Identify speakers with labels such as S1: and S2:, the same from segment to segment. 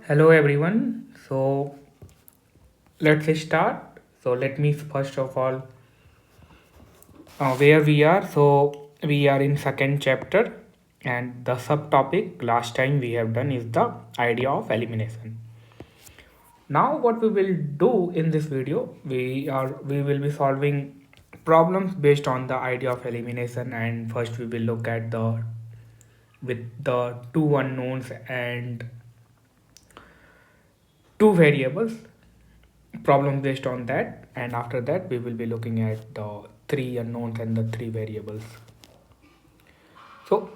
S1: Hello everyone. Let's start. So let me first of all where we are. So we are in second chapter, and the subtopic last time we have done is the idea of elimination. Now what we will do in this video, we will be solving problems based on the idea of elimination, and first we will look at the with the two unknowns and two variables problem based on that, and after that we will be looking at the three unknowns and the three variables. So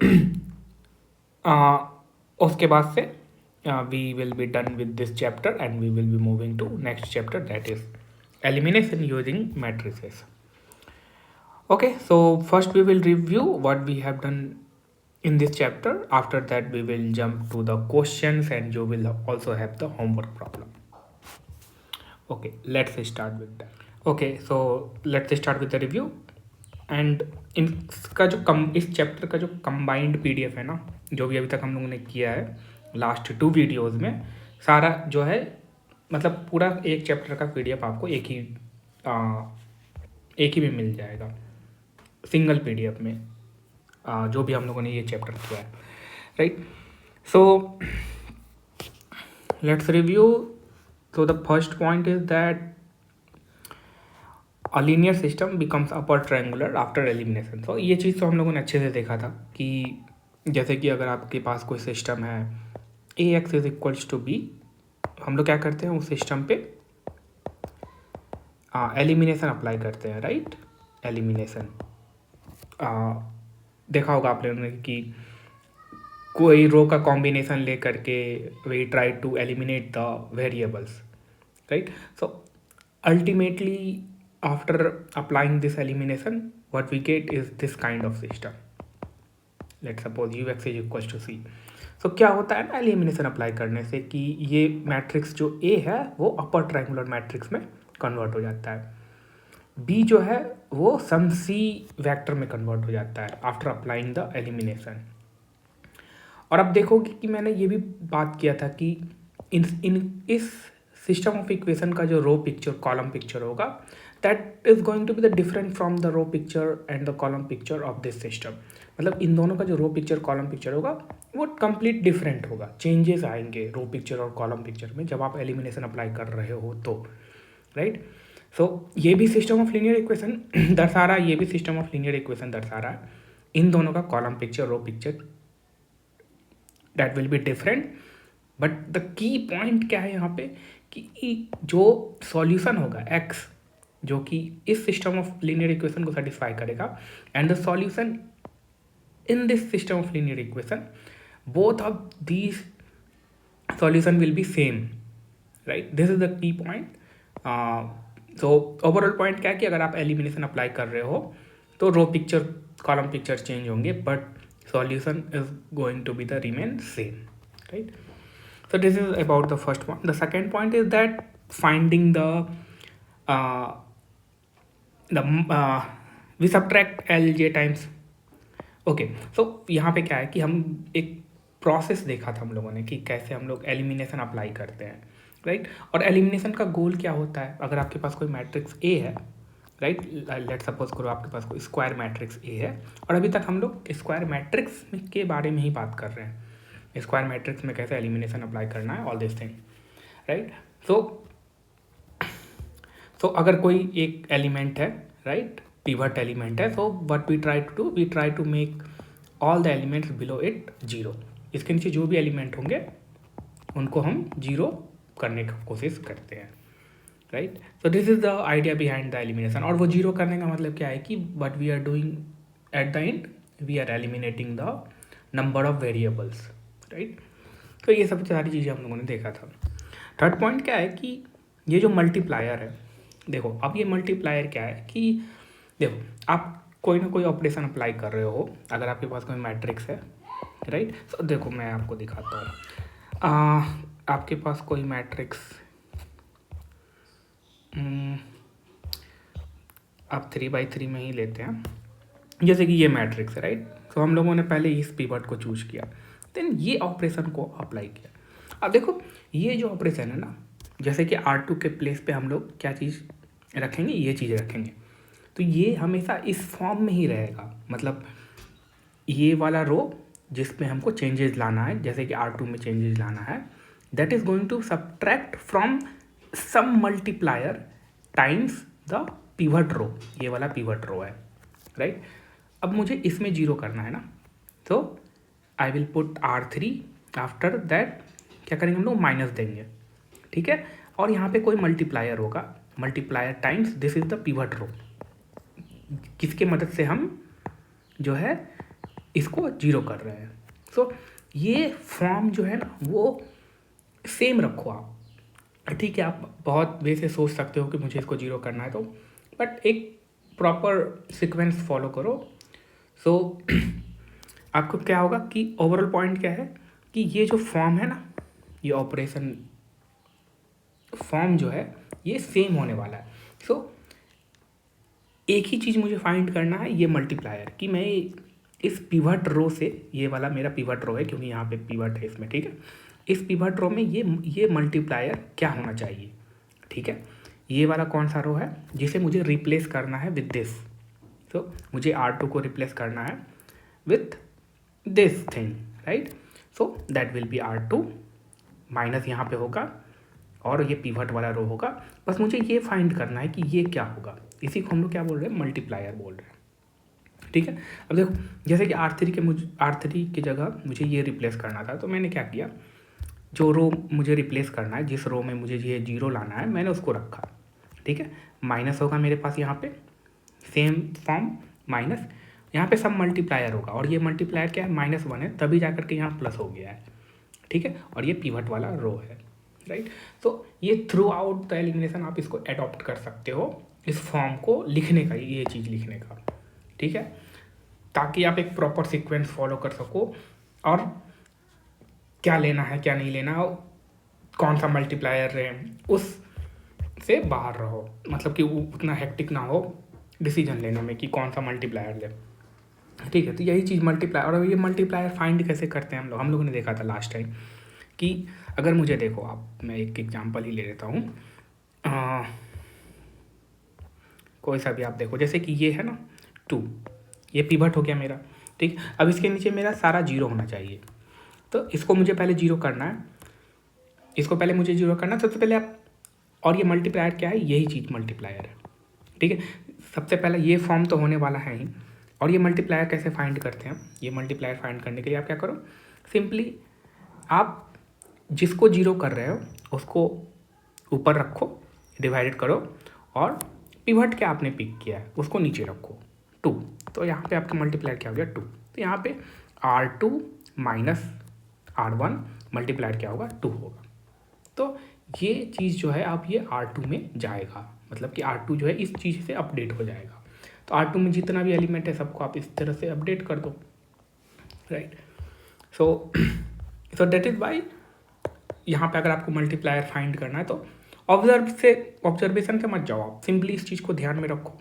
S1: uh, उसके बाद से we will be done with this chapter and we will be moving to next chapter, that is elimination using matrices. Okay, so first we will review what we have done in this chapter. After that we will jump to the questions and you will also have the homework problem. Okay, let's start with that. Okay, so let's start with the review. And इसका जो इस chapter का जो combined PDF है ना, जो भी अभी तक हम लोगों ने किया है लास्ट 2 वीडियोस में, सारा जो है मतलब पूरा एक चैप्टर का पीडीएफ आपको एक ही में मिल जाएगा, सिंगल पीडीएफ में, जो भी हम लोगों ने ये चैप्टर किया है, right. So let's review. So the first point is that a linear system becomes upper triangular after elimination. So ये चीज़ तो हम लोगों ने अच्छे से देखा था कि जैसे कि अगर आपके पास कोई सिस्टम है ax is equals to B, हम लोग क्या करते हैं उस सिस्टम पे एलिमिनेशन अप्लाई करते हैं, राइट. एलिमिनेशन देखा होगा आप लोगों ने कि कोई रो का कॉम्बिनेशन ले करके we try to eliminate the variables, right. So ultimately after applying this elimination what we get is this kind of system. Let suppose U x is equal to C. So क्या होता है ना elimination apply करने से कि ये matrix जो ए है वो अपर ट्रायंगुलर मैट्रिक्स में कन्वर्ट हो जाता है, बी जो है वो सम सी वेक्टर में कन्वर्ट हो जाता है आफ्टर अप्लाइंग द एलिमिनेशन. और अब देखोगे कि मैंने ये भी बात किया था कि इस सिस्टम ऑफ इक्वेशन का जो रो पिक्चर कॉलम पिक्चर होगा that is going to be the different from the row picture and the column picture of this system. मतलब इन दोनों का जो रो पिक्चर कॉलम पिक्चर होगा वो कंप्लीट डिफरेंट होगा, चेंजेस आएंगे रो पिक्चर और कॉलम पिक्चर में जब आप एलिमिनेशन अप्लाई कर रहे हो तो, राइट. सो ये भी सिस्टम ऑफ लीनियर इक्वेशन दर्शा रहा है, ये भी सिस्टम ऑफ लीनियर इक्वेशन दर्शा रहा है. इन दोनों का column picture row picture that will be different, but the key point क्या है यहाँ पे कि जो सॉल्यूशन होगा x जो कि इस सिस्टम ऑफ लीनियर इक्वेशन को सेटिस्फाई करेगा and the solution in this system of linear equation, both of these solution will be same, right. This is the key point. So overall point क्या है कि अगर आप एलिमिनेशन अप्लाई कर रहे हो तो रो पिक्चर कॉलम पिक्चर चेंज होंगे but solution is going to be the remain same, right. So this is about the first point. The second point is that finding the we subtract lj times. okay, so यहाँ पे क्या है कि हम एक process देखा था हम लोगों ने कि कैसे हम लोग एलिमिनेशन अप्लाई करते हैं, राइट. और एलिमिनेशन का गोल क्या होता है, अगर आपके पास कोई मैट्रिक्स ए है, राइट, लेट सपोज करो आपके पास कोई स्क्वायर मैट्रिक्स ए है, और अभी तक हम लोग स्क्वायर मैट्रिक्स के बारे में ही बात कर रहे हैं, स्क्वायर मैट्रिक्स में कैसे एलिमिनेशन अप्लाई करना है, all this thing, right. So अगर कोई एक एलिमेंट है, राइट, पिवट एलिमेंट है, so what we try to do, we try to make all the elements below it zero. इसके नीचे जो भी एलिमेंट होंगे उनको हम जीरो करने की कोशिश करते हैं, right. So this is the idea behind the elimination. और वो जीरो करने का मतलब क्या है कि what we are doing at the end, we are eliminating the number of variables, right. तो ये सब सारी चीज़ें हम लोगों ने देखा था. थर्ड पॉइंट क्या है कि ये जो मल्टीप्लायर है, देखो अब ये मल्टीप्लायर क्या है कि देखो आप कोई ना कोई ऑपरेशन अप्लाई कर रहे हो, अगर आपके पास कोई मैट्रिक्स है, राइट. सो देखो मैं आपको दिखाता हूँ. आपके पास कोई मैट्रिक्स आप 3x3 में ही लेते हैं, जैसे कि ये मैट्रिक्स है, राइट. तो हम लोगों ने पहले इस पिवट को चूज किया, देन ये ऑपरेशन को अप्लाई किया. अब देखो ये जो ऑपरेशन है ना, जैसे कि R2 के प्लेस पे हम लोग क्या चीज़ रखेंगे, ये चीज़ रखेंगे, तो ये हमेशा इस फॉर्म में ही रहेगा। मतलब ये वाला रो जिसमें हमको चेंजेस लाना है, जैसे कि R2 में चेंजेस लाना है, that is going to subtract from some multiplier times the pivot row. ये वाला पिवट रो है, राइट। अब मुझे इसमें जीरो करना है ना, तो I will put R3, after that क्या करेंगे हम लोग, माइनस देंगे, ठीक है। और यहाँ पे कोई मल्टीप्लायर होगा, multiplier times this is the pivot row, किसके मदद से हम जो है इसको जीरो कर रहे हैं। सो ये फॉर्म जो है ना वो सेम रखो आप, ठीक है। आप बहुत वे से सोच सकते हो कि मुझे इसको जीरो करना है, तो बट एक प्रॉपर सीक्वेंस फॉलो करो। सो आपको क्या होगा कि ओवरऑल पॉइंट क्या है कि ये जो फॉर्म है ना, ये ऑपरेशन फॉर्म जो है ये सेम होने वाला है। सो एक ही चीज़ मुझे फाइंड करना है, ये मल्टीप्लायर, कि मैं इस पिवट रो से, ये वाला मेरा पिवट रो है क्योंकि यहाँ पे पिवट है इसमें, ठीक है। इस पिवट रो में ये मल्टीप्लायर क्या होना चाहिए, ठीक है। ये वाला कौन सा रो है जिसे मुझे रिप्लेस करना है विद दिस, तो मुझे R2 को रिप्लेस करना है with this thing, right. So that will B R2 minus यहाँ पे होगा और ये पिवट वाला रो होगा। बस मुझे ये फाइंड करना है कि ये क्या होगा, इसी को हम लोग क्या बोल रहे हैं, मल्टीप्लायर बोल रहे हैं, ठीक है। अब देखो जैसे कि R3 की जगह मुझे ये रिप्लेस करना था, तो मैंने क्या किया, जो रो मुझे रिप्लेस करना है, जिस रो में मुझे ये जीरो लाना है, मैंने उसको रखा, ठीक है। माइनस होगा मेरे पास यहाँ पे, सेम फॉर्म माइनस, यहाँ पे सब मल्टीप्लायर होगा, और ये मल्टीप्लायर क्या है, -1 है, तभी जा करके यहाँ प्लस हो गया है, ठीक है। और ये पिवट वाला रो है, राइट। तो ये थ्रू आउट द एलिमिनेशन आप इसको अडॉप्ट कर सकते हो, इस फॉर्म को लिखने का, ये चीज़ लिखने का, ठीक है, ताकि आप एक प्रॉपर सीक्वेंस फॉलो कर सको और क्या लेना है क्या नहीं लेना, कौन सा मल्टीप्लायर है उस से बाहर रहो, मतलब कि वो उतना हेक्टिक ना हो डिसीजन लेने में कि कौन सा मल्टीप्लायर ले, ठीक है। तो यही चीज़ मल्टीप्लायर, और ये मल्टीप्लायर फाइंड कैसे करते हैं हम लोगों ने देखा था लास्ट टाइम कि अगर मुझे देखो आप, मैं एक एग्जांपल ही ले लेता हूँ, कोई सा भी आप देखो, जैसे कि ये है ना 2, ये पिवट हो गया मेरा, ठीक। अब इसके नीचे मेरा सारा जीरो होना चाहिए, तो इसको मुझे पहले जीरो करना है, इसको पहले मुझे जीरो करना है सबसे पहले आप। और ये मल्टीप्लायर क्या है, यही चीज़ मल्टीप्लायर है, ठीक है। सबसे पहले ये फॉर्म तो होने वाला है ही, और ये मल्टीप्लायर कैसे फाइंड करते हैं, ये मल्टीप्लायर फाइंड करने के लिए आप क्या करो, सिंपली आप जिसको जीरो कर रहे हो उसको ऊपर रखो, डिवाइडेड करो, और पिवट क्या आपने पिक किया है उसको नीचे रखो 2, तो यहाँ पे आपका मल्टीप्लायर क्या हो गया 2, तो यहाँ पे R2 माइनस R1 मल्टीप्लायर क्या होगा 2 होगा। तो ये चीज़ जो है आप ये R2 में जाएगा, मतलब कि R2 जो है इस चीज़ से अपडेट हो जाएगा। तो R2 में जितना भी एलिमेंट है सबको आप इस तरह से अपडेट कर दो, right. So that is Y यहाँ पे अगर आपको मल्टीप्लायर फाइंड करना है तो ऑब्जर्वेशन से मत जाओ, आप सिंपली इस चीज़ को ध्यान में रखो,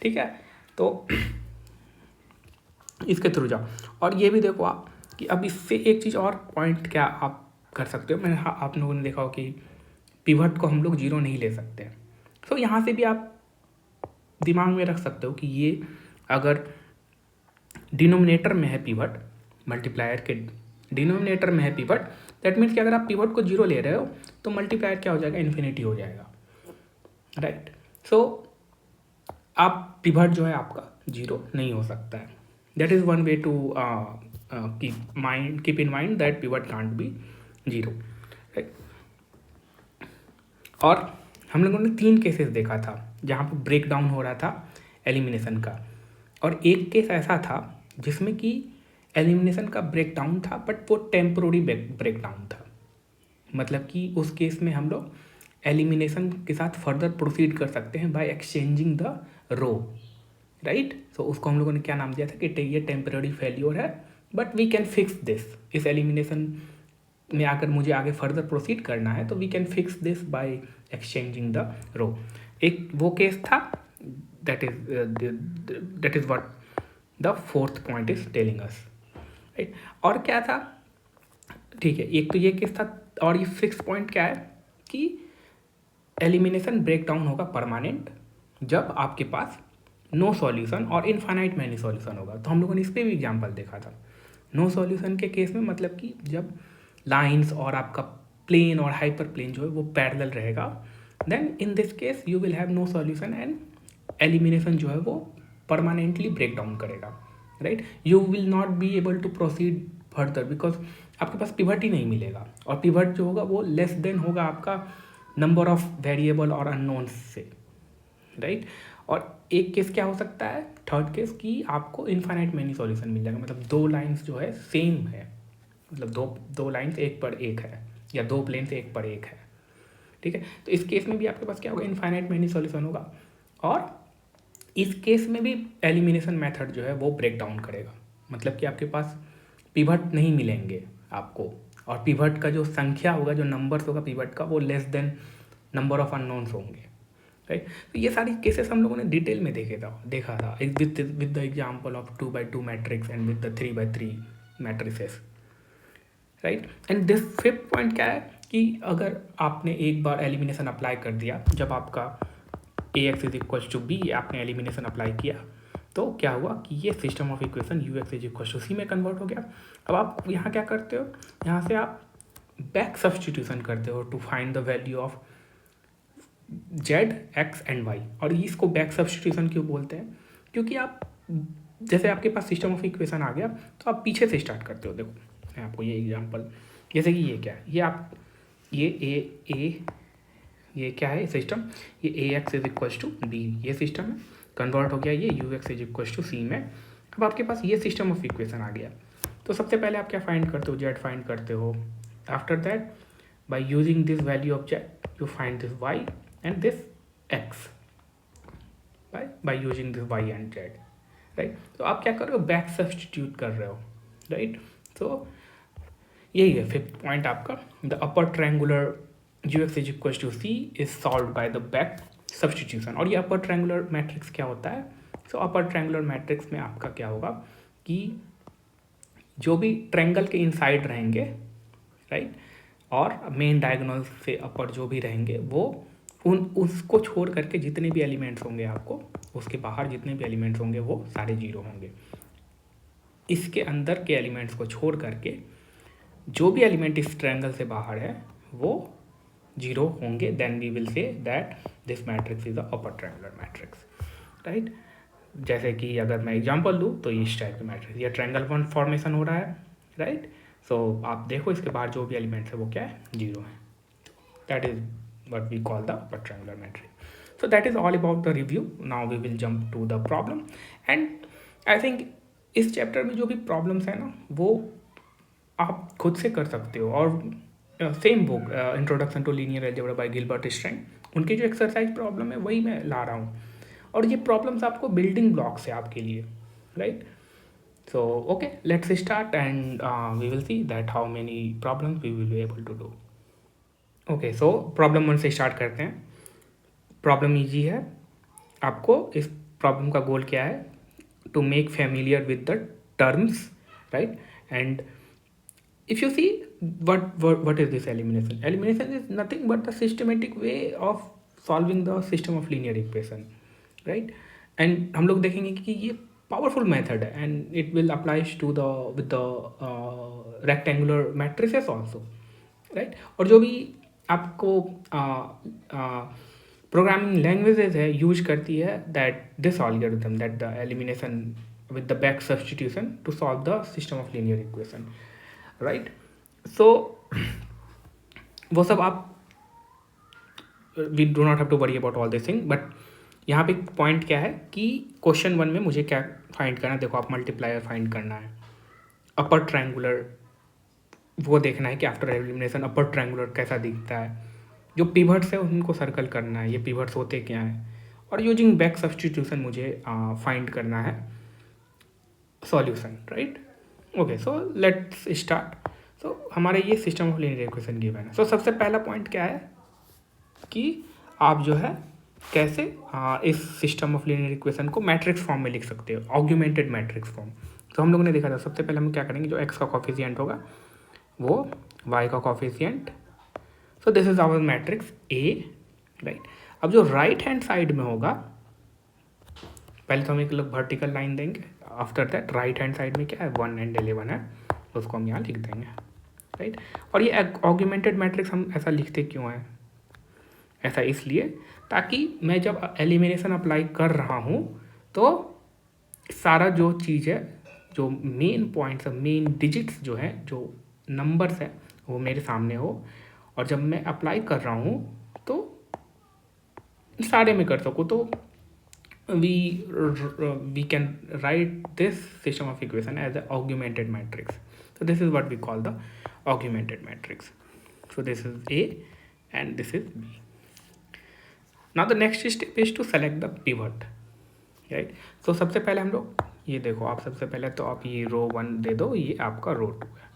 S1: ठीक है। तो इसके थ्रू जाओ, और ये भी देखो आप कि अब इससे एक चीज़ और पॉइंट क्या आप कर सकते हो, मैंने आप लोगों ने देखा हो कि पिवट को हम लोग जीरो नहीं ले सकते, तो यहाँ से भी आप दिमाग में रख सकते हो कि ये अगर डिनोमिनेटर में है पिवट, मल्टीप्लायर के डिनोमिनेटर में है पिवट, दैट मीन्स कि अगर आप पिवट को जीरो ले रहे हो तो मल्टीप्लायर क्या हो जाएगा, इन्फिनिटी हो जाएगा, राइट। सो आप पिवट जो है आपका जीरो नहीं हो सकता है, that is one way to keep in mind that pivot can't be zero, right. और हम लोगों ने 3 केसेस देखा था जहाँ पर ब्रेक डाउन हो रहा था एलिमिनेशन का, और एक केस ऐसा था जिसमें कि एलिमिनेशन का ब्रेक डाउन था बट वो टेम्पोररी ब्रेक डाउन था, मतलब कि उस केस में हम लोग एलिमिनेशन के साथ फर्दर प्रोसीड कर सकते हैं by exchanging the row, right. So उसको हम लोगों ने क्या नाम दिया था कि ये टेम्पररी फेल्योर है, but we can fix this, इस एलिमिनेशन में आकर मुझे आगे फर्दर प्रोसीड करना है तो we can fix this by exchanging the row. एक वो केस था, that is what the 4th point is telling us, right. और क्या था, ठीक है, एक तो ये केस था। और ये फिक्स पॉइंट क्या है कि एलिमिनेशन ब्रेक डाउन होगा परमानेंट जब आपके पास नो सॉल्यूशन और इनफाइनाइट मैनी सॉल्यूशन होगा। तो हम लोगों ने इस पर भी एग्जाम्पल देखा था। नो सॉल्यूशन के केस में मतलब कि जब लाइंस और आपका प्लेन और हाइपर प्लेन जो है वो पैरेलल रहेगा, then in this case you will have no solution and elimination जो है वो परमानेंटली ब्रेक डाउन करेगा, right. You will not be able to proceed further because आपके पास पिवट ही नहीं मिलेगा, और पिवट जो होगा वो लेस देन होगा आपका नंबर ऑफ वेरिएबल और अननोन्स से, राइट। और एक केस क्या हो सकता है, थर्ड केस, कि आपको इनफाइनाइट मैनी सॉल्यूशन मिल जाएगा, मतलब दो लाइंस जो है सेम है, मतलब दो लाइंस एक पर एक है, या दो प्लेन से एक पर एक है, ठीक है। तो इस केस में भी आपके पास क्या होगा, इनफाइनाइट मैनी सॉल्यूशन होगा, और इस केस में भी एलिमिनेशन मेथड जो है वो ब्रेक डाउन करेगा, मतलब कि आपके पास पिवट नहीं मिलेंगे आपको, और पिवट का जो संख्या होगा, जो नंबर्स होगा पिवट का, वो less then number of unknowns होंगे, राइट। तो ये सारी केसेस हम लोगों ने डिटेल में देखा था with the example of 2x2 matrix and with the 3x3 matrices, right. And this fifth point क्या है कि अगर आपने एक बार एलिमिनेशन अप्लाई कर दिया, जब आपका ax is equal to B आपने एलिमिनेशन अप्लाई किया, तो क्या हुआ कि ये system of equation ux is equal to C में कन्वर्ट हो गया। अब आप यहाँ क्या करते हो, यहाँ से आप बैक सब्सटीट्यूशन करते हो to find the value of Z X and Y. और इसको बैक सब्सटीट्यूशन क्यों बोलते हैं, क्योंकि आप जैसे आपके पास सिस्टम ऑफ इक्वेशन आ गया तो आप पीछे से स्टार्ट करते हो। देखो मैं आपको ये एग्जांपल, जैसे कि ये क्या है, ये आप ये क्या है सिस्टम, ये A x is equal to B, ये सिस्टम है, कन्वर्ट हो गया ये U x is equal to C में। अब आपके पास ये सिस्टम ऑफ इक्वेशन आ गया, तो सबसे पहले आप क्या फाइंड करते हो, जेड फाइंड करते हो। After that by using this value of Z you find this Y and this X by using this Y and Z, right. तो आप क्या कर रहे हो, बैक सब्सटीट्यूट कर रहे हो, राइट। तो यही है फिफ्थ पॉइंट आपका, the upper triangular ux is equal to C is solve by the back substitution. और ये अपर ट्रायंगुलर मैट्रिक्स क्या होता है, सो अपर ट्रायंगुलर मैट्रिक्स में आपका क्या होगा कि जो भी ट्रायंगल के इनसाइड रहेंगे, राइट, और मेन डायगोनल से अपर जो भी रहेंगे वो उसको छोड़ करके जितने भी एलिमेंट्स होंगे आपको, उसके बाहर जितने भी एलिमेंट्स होंगे वो सारे जीरो होंगे। इसके अंदर के एलिमेंट्स को छोड़ करके जो भी एलिमेंट इस ट्रायंगल से बाहर है वो जीरो होंगे, then we will say that this matrix is a upper triangular matrix, right. जैसे कि अगर मैं एग्जांपल दूँ तो इस टाइप के मैट्रिक्स, ये ट्रायंगल वन फॉर्मेशन हो रहा है, राइट। सो आप देखो इसके बाहर जो भी एलिमेंट्स है वो क्या है, जीरो है। That is what we call the upper triangular matrix. So that is all about the review. Now we will jump to the problem, and I think इस चैप्टर में जो भी प्रॉब्लम्स है ना वो आप खुद से कर सकते हो। और same book introduction to linear algebra by Gilbert Strang, उनकी जो एक्सरसाइज प्रॉब्लम है वही मैं ला रहा हूँ, और ये प्रॉब्लम्स आपको बिल्डिंग ब्लॉक्स है आपके लिए, right. So okay, let's start and we will see that how many problems we will be able to do. Okay, so problem one से स्टार्ट करते हैं। प्रॉब्लम ईजी है। आपको इस प्रॉब्लम का गोल क्या है, to make familiar with the terms, right. And if you see what is this elimination is nothing but the systematic way of solving the system of linear equation, right। and हम लोग देखेंगे कि ये powerful method है and it will applies to the with the rectangular matrices also, right. और जो भी आपको प्रोग्रामिंग लैंग्वेजेस है यूज करती है that this algorithm that the elimination with the back substitution to solve the system of linear equation, right. So वो सब आप we do not have to worry about all this thing, but यहाँ पे point क्या है कि question one में मुझे क्या फाइंड करना है, देखो आप मल्टीप्लायर फाइंड करना है, अपर ट्रायंगुलर वो देखना है कि आफ्टर एलिमिनेशन अपर ट्रायंगुलर कैसा दिखता है, जो पिवट्स है उनको सर्कल करना है, ये पिवट्स होते क्या हैं, और यूजिंग बैक सब्सटीट्यूशन मुझे फाइंड करना है solution, right. Okay, so let's start. So हमारे ये system of linear equation given है। सो सबसे पहला पॉइंट क्या है कि आप जो है कैसे इस सिस्टम ऑफ लीनियर इक्वेशन को मैट्रिक्स फॉर्म में लिख सकते हो, ऑग्यूमेंटेड मैट्रिक्स फॉर्म। तो हम लोगों ने देखा था, सबसे पहले हम क्या करेंगे, जो एक्स का कॉफिशिएंट होगा वो y का coefficient. So this is our matrix A, right. अब जो राइट हैंड साइड में होगा, पहले तो हम एक वर्टिकल लाइन देंगे, after that right hand side में क्या है 1 and 11 है, उसको हम यहाँ लिख देंगे, राइट। और ये ऑगमेंटेड मैट्रिक्स हम ऐसा लिखते क्यों हैं? ऐसा इसलिए ताकि मैं जब एलिमिनेशन अप्लाई कर रहा हूँ तो सारा जो चीज़ है, जो मेन पॉइंट्स है, मेन डिजिट्स जो है, जो नंबर्स है, वो मेरे सामने हो, और जब मैं अप्लाई कर रहा हूँ तो सारे में कर सकूँ। तो we can write this system of equation as an augmented matrix. So this is what we call the augmented matrix. So this is A and this is B. Now the next step is to select the pivot, right? So सबसे पहले हम लोग ये देखो, आप सबसे पहले तो आप ये रो 1 दे दो, ये आपका रो 2 है.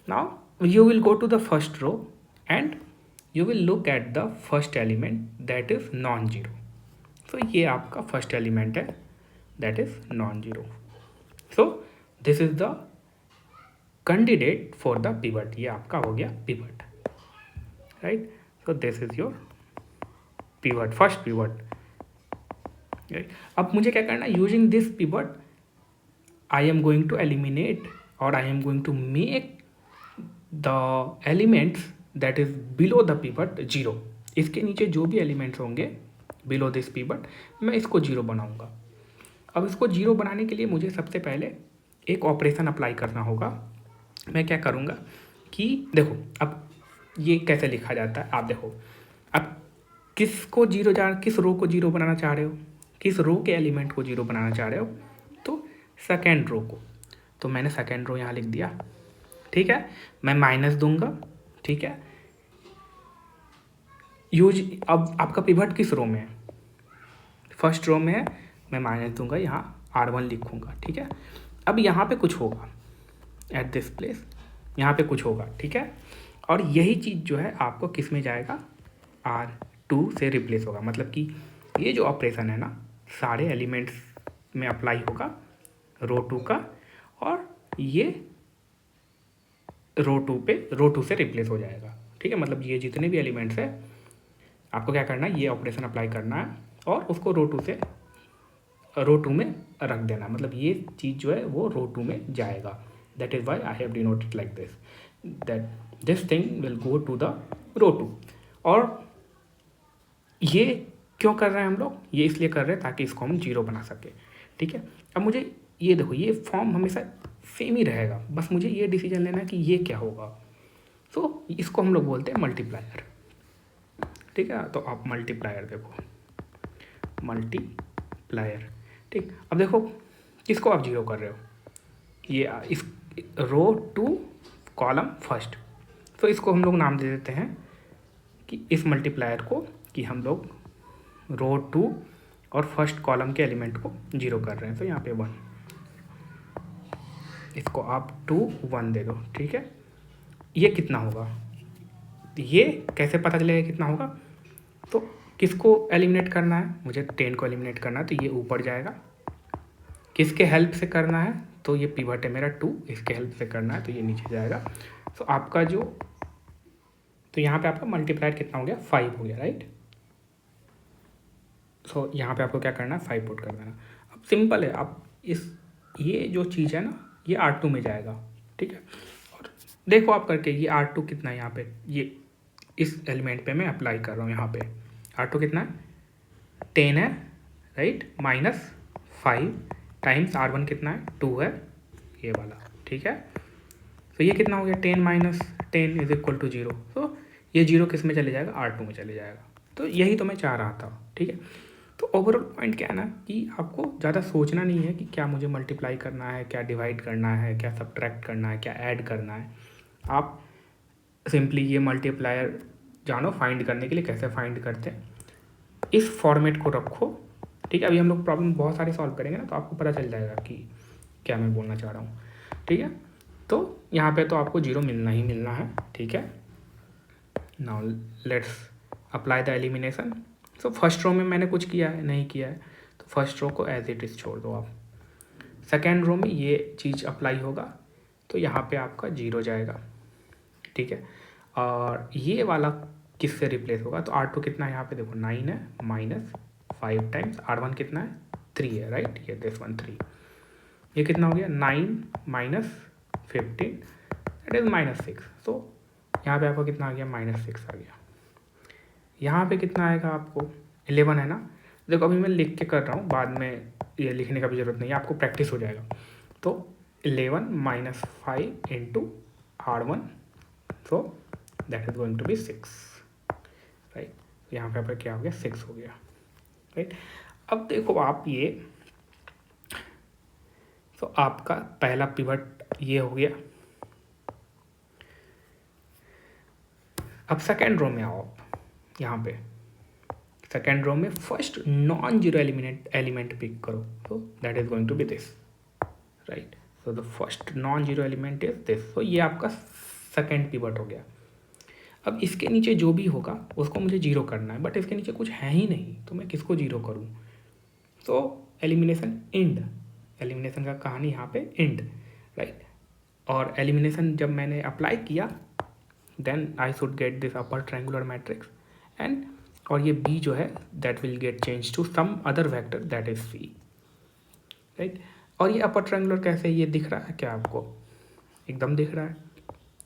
S1: Now you will go to the first row and you will look at the first element that is non-zero. So ये आपका फर्स्ट एलिमेंट है, that is non zero. So this is the candidate for the pivot. ये आपका हो गया pivot, right. So this is your pivot, first pivot, right. अब मुझे क्या करना है? Using this pivot I am going to eliminate और I am going to make the elements that is below the pivot zero. इसके नीचे जो भी एलिमेंट्स होंगे बिलो दिस पिवट, मैं इसको जीरो बनाऊंगा. अब इसको जीरो बनाने के लिए मुझे सबसे पहले एक ऑपरेशन अप्लाई करना होगा. मैं क्या करूंगा कि देखो, अब ये कैसे लिखा जाता है आप देखो. अब किसको जीरो किस रो को जीरो बनाना चाह रहे हो, किस रो के एलिमेंट को जीरो बनाना चाह रहे हो? तो सेकेंड रो को. तो मैंने सेकेंड रो यहाँ लिख दिया, ठीक है. मैं माइनस दूंगा, ठीक है. यूज अब आपका पिवट किस रो में है? फर्स्ट रो में है. मैं माइनस दूंगा, यहाँ R1 लिखूंगा, ठीक है. अब यहाँ पे कुछ होगा एट दिस प्लेस, यहाँ पे कुछ होगा, ठीक है. और यही चीज़ जो है आपको किस में जाएगा? R2 से रिप्लेस होगा. मतलब कि ये जो ऑपरेशन है ना, सारे एलिमेंट्स में अप्लाई होगा रो 2 का, और ये रो 2 से रिप्लेस हो जाएगा, ठीक है. मतलब ये जितने भी एलिमेंट्स है आपको क्या करना है? ये ऑपरेशन अप्लाई करना है और उसको रो 2 में रख देना. मतलब ये चीज़ जो है वो रो 2 में जाएगा. That is why I have denoted like this, that this thing will go to the row 2. और ये क्यों कर रहे हैं हम लोग? ये इसलिए कर रहे हैं ताकि इसको हम जीरो बना सके, ठीक है. अब मुझे ये देखो, ये फॉर्म हमेशा सेम ही रहेगा, बस मुझे ये डिसीजन लेना है कि ये क्या होगा. सो इसको हम लोग बोलते हैं मल्टीप्लायर, ठीक है. तो आप मल्टीप्लायर देखो, मल्टीप्लायर, ठीक. अब देखो किसको आप जीरो कर रहे हो? ये इस रो 2 कॉलम फर्स्ट. तो इसको हम लोग नाम दे देते हैं कि इस मल्टीप्लायर को, कि हम लोग रो 2 और फर्स्ट कॉलम के एलिमेंट को जीरो कर रहे हैं. तो यहाँ पे 1, इसको आप 2 1 दे दो, ठीक है. ये कितना होगा? ये कैसे पता चलेगा कितना होगा? तो किसको एलिमिनेट करना है? मुझे 10 को एलिमिनेट करना है, तो ये ऊपर जाएगा. किसके हेल्प से करना है? तो ये पिवट है मेरा 2, इसके हेल्प से करना है, तो ये नीचे जाएगा. तो आपका जो, तो यहाँ पे आपका मल्टीप्लायर कितना हो गया? 5 हो गया, राइट. सो यहाँ पे आपको क्या करना है? 5 पुट कर देना. अब सिंपल है. अब ये जो चीज़ है ना, ये R2 में जाएगा, ठीक है. और देखो आप करके, ये R2 कितना है यहाँ पे? ये इस एलिमेंट पे मैं अप्लाई कर रहा हूँ. यहाँ पे R2 कितना है? 10 है, राइट. -5 टाइम्स R1 कितना है? 2 है, ये वाला, ठीक है. तो ये कितना हो गया? 10 - 10 इज इक्वल टू 0. तो ये 0 किस में चले जाएगा? R2 में चले जाएगा. तो यही तो मैं चाह रहा था, ठीक है. तो ओवरऑल पॉइंट क्या है ना, कि आपको ज़्यादा सोचना नहीं है कि क्या मुझे मल्टीप्लाई करना है, क्या डिवाइड करना है, क्या सब्ट्रैक्ट करना है, क्या ऐड करना है. आप सिंपली ये मल्टीप्लायर जानो फाइंड करने के लिए कैसे फाइंड करते हैं, इस फॉर्मेट को रखो, ठीक है. अभी हम लोग प्रॉब्लम बहुत सारे सॉल्व करेंगे ना, तो आपको पता चल जाएगा कि क्या मैं बोलना चाह रहा हूँ, ठीक है. तो यहाँ पे तो आपको जीरो मिलना ही मिलना है, ठीक है. Now let's apply the elimination. So first row में मैंने कुछ किया है? नहीं किया है. तो फर्स्ट रो को एज इट इज़ छोड़ दो आप. सेकेंड रो में ये चीज़ अप्लाई होगा, तो यहाँ पे आपका 0 जाएगा, ठीक है। और ये वाला किससे रिप्लेस होगा, तो R2 कितना है यहाँ पे देखो 9 है, माइनस 5 टाइम्स R1 कितना है 3 है, राइट, ये दिस वन 3, ये कितना हो गया 9 माइनस 15 दैट इज -6। तो यहाँ पे आपका कितना आ गया -6 आ गया। यहाँ पे कितना आएगा आपको 11 है ना। देखो अभी मैं लिख के कर रहा हूँ, बाद में ये लिखने का भी ज़रूरत नहीं है, आपको प्रैक्टिस हो जाएगा। तो 11 minus 5 into R1, so that is going to be 6, right. यहाँ पे आपका क्या हो गया 6 हो गया, राइट। अब देखो आप ये, तो आपका पहला पिवट ये हो गया। अब सेकेंड रो में आओ आप, यहाँ पे सेकेंड रो में first non zero element pick करो, so that is going to be this, right. So the first non zero element is this, so ये आपका सेकेंड पिवट हो गया। अब इसके नीचे जो भी होगा उसको मुझे जीरो करना है, बट इसके नीचे कुछ है ही नहीं, तो मैं किसको जीरो करूँ। तो एलिमिनेशन एंड, एलिमिनेशन का कहानी यहाँ पे एंड, राइट। और एलिमिनेशन जब मैंने अप्लाई किया then I should get this upper triangular matrix and, और ये बी जो है that will get change to some other vector that is C, right. और ये अपर ट्रायंगुलर कैसे, ये दिख रहा है क्या आपको, एकदम दिख रहा है।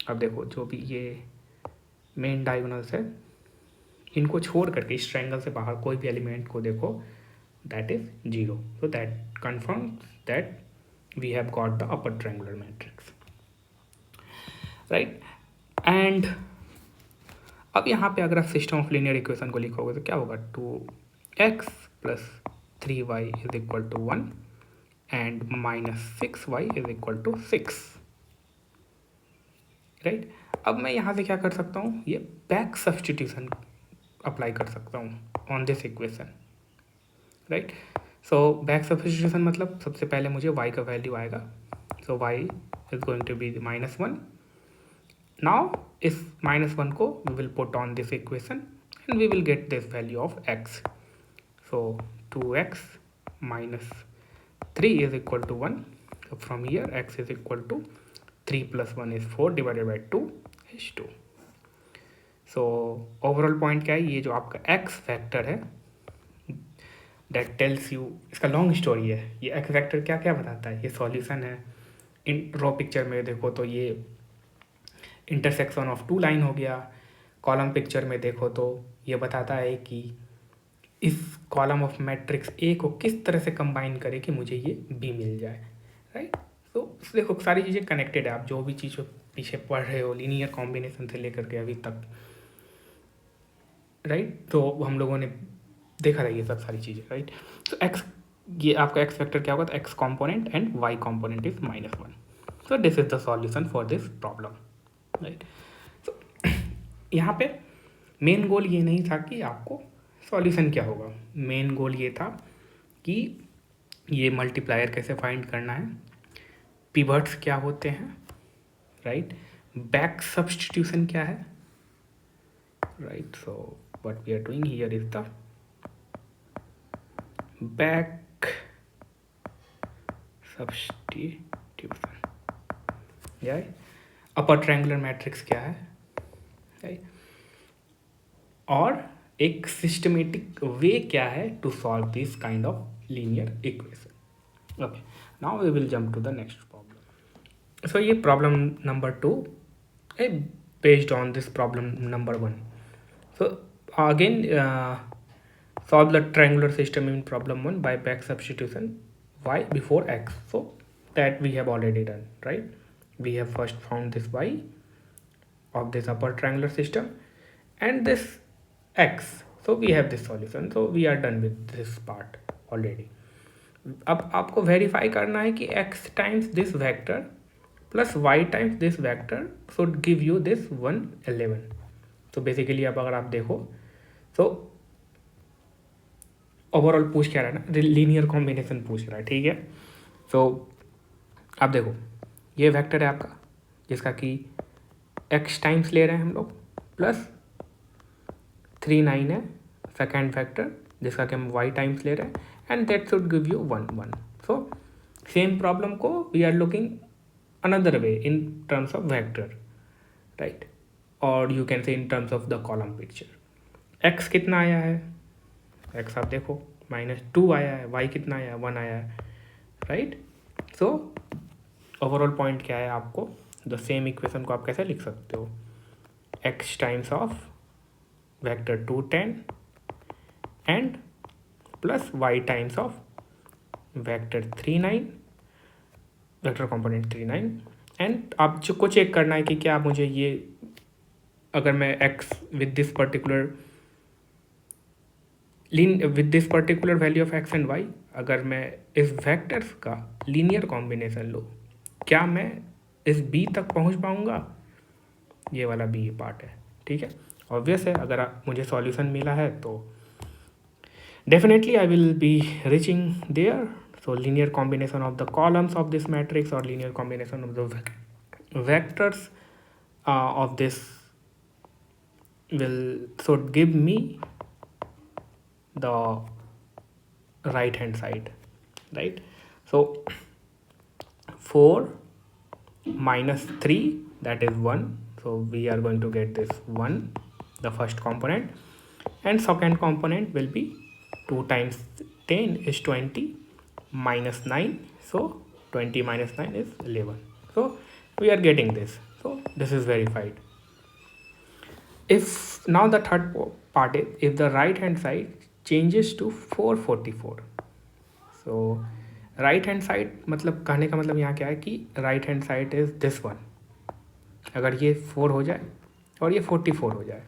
S1: अब देखो जो भी ये मेन डायगोनल्स है इनको छोड़ करके इस ट्रायंगल से बाहर कोई भी एलिमेंट को देखो that is 0, so that confirms that we have got the upper triangular matrix, right। and अब यहाँ पे अगर आप सिस्टम ऑफ लीनियर इक्वेशन को लिखोगे तो क्या होगा 2x plus 3y is equal to 1 and -6y is equal to 6, right. अब मैं यहाँ से क्या कर सकता हूँ, ये बैक सब्सटीट्यूशन अप्लाई कर सकता हूँ on this equation, right. So back substitution मतलब सबसे पहले मुझे y का वैल्यू आएगा, so y is going to be -1। Now इस -1 को we will put on this equation and we will get this value of x, so 2x minus 3 is equal to 1, so from here x is equal to 3 plus 1 is 4 divided by 2 is 2। so overall point क्या है, ये जो आपका x factor है that tells you, इसका long story है, ये x vector क्या क्या बताता है, ये सॉल्यूशन है। इन रो पिक्चर में देखो तो ये इंटरसेक्शन ऑफ टू लाइन हो गया, कॉलम पिक्चर में देखो तो ये बताता है कि इस कॉलम ऑफ मैट्रिक्स ए को किस तरह से कंबाइन करे कि मुझे ये बी मिल जाए, राइट। तो देखो सारी चीज़ें कनेक्टेड है, आप जो भी चीज़ पीछे पढ़ रहे हो लीनियर कॉम्बिनेशन से लेकर के अभी तक, राइट। तो हम लोगों ने देखा था ये सब सारी चीज़ें, राइट। तो एक्स, ये आपका एक्स वेक्टर क्या होगा, तो X component and Y component is -1, so this is the solution for this problem, right. तो यहाँ पे मेन गोल ये नहीं था कि आपको सॉल्यूशन क्या होगा, मेन गोल ये था कि ये मल्टीप्लायर कैसे फाइंड करना है, पिवट्स क्या होते हैं, राइट, बैक सब्स्टिट्यूशन क्या है, right. So what we are doing here is the back substitution, या अपर ट्रायंगुलर मैट्रिक्स क्या है, राइट, और एक सिस्टमेटिक वे क्या है to solve this kind of linear equation. Okay, now we will jump to the next problem. So ये problem number 2 है based on this problem number 1। So again solve the triangular system in problem 1 by back substitution y before x, so that we have already done, right। we have first found this y of this upper triangular system and this x, so we have this solution, so we are done with this part already। अब आपको verify करना है कि x times this vector plus y times this vector should give you this 111। तो basically अब अगर आप देखो तो ओवरऑल पूछ क्या रहा है ना, लीनियर कॉम्बिनेशन पूछ रहा है, ठीक है। सो आप देखो ये वेक्टर है आपका जिसका कि x टाइम्स ले रहे हैं हम लोग, प्लस 3 9 है सेकेंड वेक्टर जिसका कि हम y टाइम्स ले रहे हैं and that should give you 1 1। So same problem को we are looking another way in terms of vector, right? Or you can say in terms of the column picture. x कितना आया है, x आप देखो -2 आया है, y कितना आया है, 1 आया है, राइट? सो ओवरऑल पॉइंट क्या है, आपको द सेम इक्वेशन को आप कैसे लिख सकते हो, x times of vector 2 10 and plus y times of vector 3 9, vector component 3 9, and आपको चेक करना है कि क्या मुझे ये, अगर मैं x with this particular value of x and y, अगर मैं इस वेक्टर्स का लीनियर कॉम्बिनेशन लूँ, क्या मैं इस b तक पहुँच पाऊँगा, ये वाला b पार्ट है, ठीक है। ऑब्वियस है, अगर मुझे सॉल्यूशन मिला है तो definitely I will be reaching there. So linear combination of the columns of this matrix or linear combination of the vectors of this should give me the right hand side, right? So 4 minus 3, that is 1, so we are going to get this 1, the first component, and second component will be 2 times 10 is 20 minus 9, so 20 minus 9 is 11, so we are getting this, so this is verified. If now the third part is, if the right hand side changes to 444, so right hand side मतलब कहने का मतलब यहाँ क्या है कि right hand side is this one, अगर ये 4 हो जाए और ये 44 हो जाए,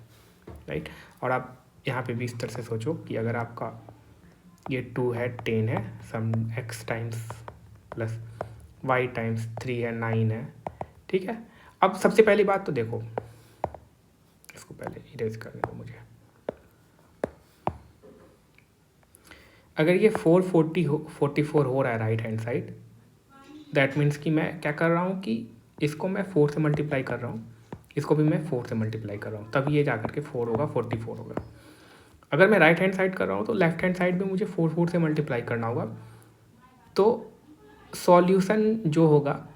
S1: राइट? और आप यहाँ पे भी इस तरह से सोचो कि अगर आपका ये 2 है, 10 है, सम x times plus y times 3 है, 9 है, ठीक है। अब सबसे पहली बात तो देखो, इसको पहले इरेज करने दो मुझे। अगर ये 44 हो रहा है right hand side, that means कि मैं क्या कर रहा हूँ कि इसको मैं 4 से मल्टीप्लाई कर रहा हूँ, इसको भी मैं 4 से मल्टीप्लाई कर रहा हूँ, तब ये जाकर के 4 होगा, 44 होगा। अगर मैं राइट हैंड साइड कर रहा हूँ तो लेफ्ट हैंड साइड में मुझे 4 से मल्टीप्लाई करना होगा, तो सॉल्यूशन जो होगा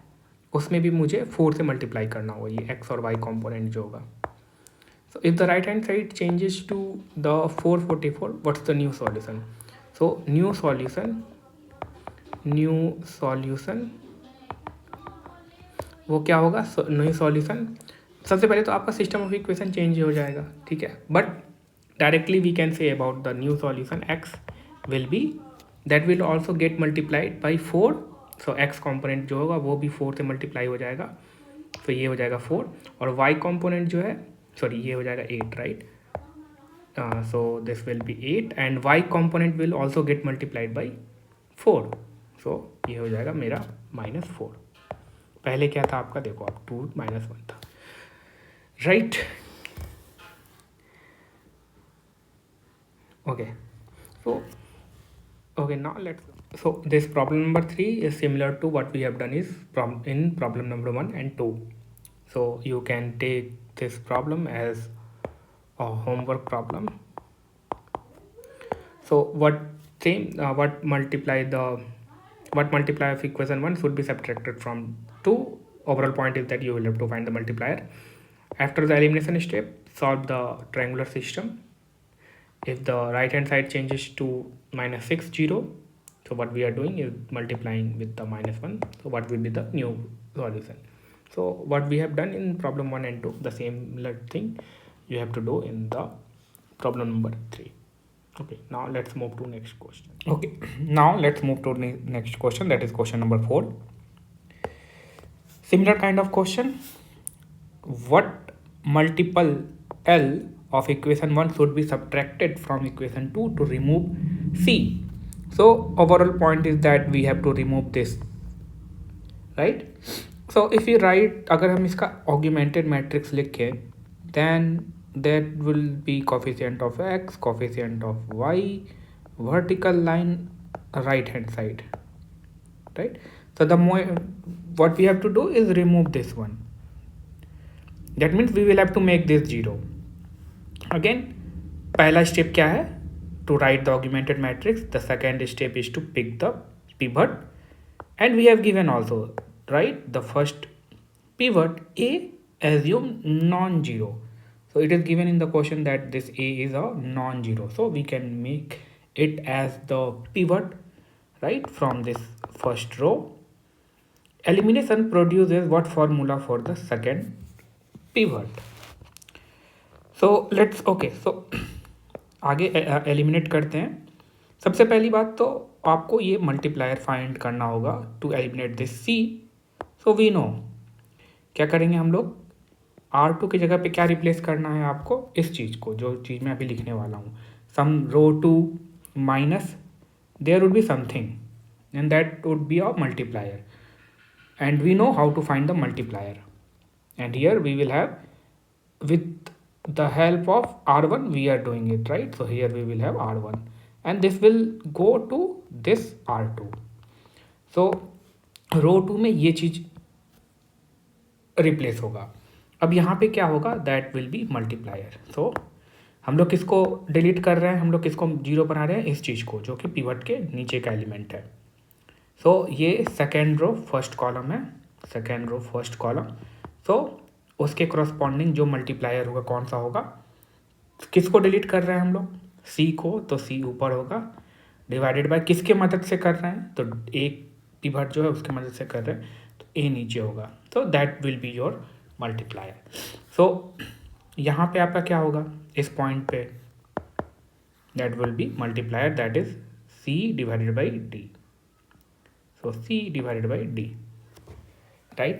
S1: उसमें भी मुझे 4 से मल्टीप्लाई करना होगा, ये x और y कंपोनेंट जो होगा। So if the right hand side changes to the 444, what's the new solution? So new solution वो क्या होगा? न्यू सॉल्यूशन सबसे पहले तो आपका सिस्टम ऑफ इक्वेशन चेंज हो जाएगा, ठीक है, but directly we can say about the new solution x will be that will also get multiplied by 4, so x component जो होगा वो भी 4 से मल्टीप्लाई हो जाएगा, तो ये हो जाएगा 4, और y component जो है, सॉरी ये हो जाएगा 8, right? So this will be 8 and y component will also get multiplied by 4, so ये हो जाएगा मेरा -4। पहले क्या था आपका, देखो आप 2 - 1 था, right? Okay, so okay, now so this problem number 3 is similar to what we have done is in problem number 1 and 2, so you can take this problem as a homework problem. So what multiply of equation 1 should be subtracted from 2. Overall point is that you will have to find the multiplier. After the elimination step, solve the triangular system. If the right hand side changes to -6 0, so what we are doing is multiplying with the -1, so what will be the new solution? So what we have done in problem 1 and 2, the similar thing you have to do in the problem number 3. Okay, now let's move to next question. Okay, now let's move to next question, that is question number 4. Similar kind of question. What multiple L of equation 1 should be subtracted from equation 2 to remove C? So overall point is that we have to remove this, right? So if we write, अगर हम इसका augmented matrix लिखें, then that will be coefficient of x, coefficient of y, vertical line, right hand side, right? So the more what we have to do is remove this one. That means we will have to make this 0. Again, पहला step क्या है? To write the augmented matrix. The second step is to pick the pivot, and we have given also, right, the first pivot A assume non-zero. So it is given in the question that this A is a non-zero. So we can make it as the pivot, right, from this first row. Elimination produces what formula for the second pivot? So let's okay. So आगे eliminate करते हैं. सबसे पहली बात तो आपको ये multiplier find करना होगा to eliminate this C. So we know क्या करेंगे हम लोग, R2 की जगह पे क्या रिप्लेस करना है आपको, इस चीज़ को, जो चीज़ मैं अभी लिखने वाला हूँ. Some row two minus there would be something and that would be a multiplier and we know how to find the multiplier, and here we will have, with the help of r1 we are doing it, right? So here we will have r1 and this will go to this r2. so रो 2 में ये चीज replace होगा. अब यहाँ पे क्या होगा, that will be multiplier. सो हम लोग किसको डिलीट कर रहे हैं, हम लोग किसको जीरो बना रहे हैं, इस चीज़ को, जो कि पिवट के नीचे का एलिमेंट है. सो ये सेकेंड रो फर्स्ट कॉलम है, सेकेंड रो फर्स्ट कॉलम. सो उसके करस्पॉन्डिंग जो मल्टीप्लायर होगा कौन सा होगा, किसको डिलीट कर रहे हैं हम लोग, सी को, तो सी ऊपर होगा, डिवाइडेड बाय किसके मदद से कर रहे हैं, तो एक पिवट जो है उसके मदद से कर रहे हैं, तो ए नीचे होगा. तो that will be your multiplier. So यहाँ पे आपका क्या होगा, इस पॉइंट पे that will be multiplier, that is C divided by D. So C divided by D, right?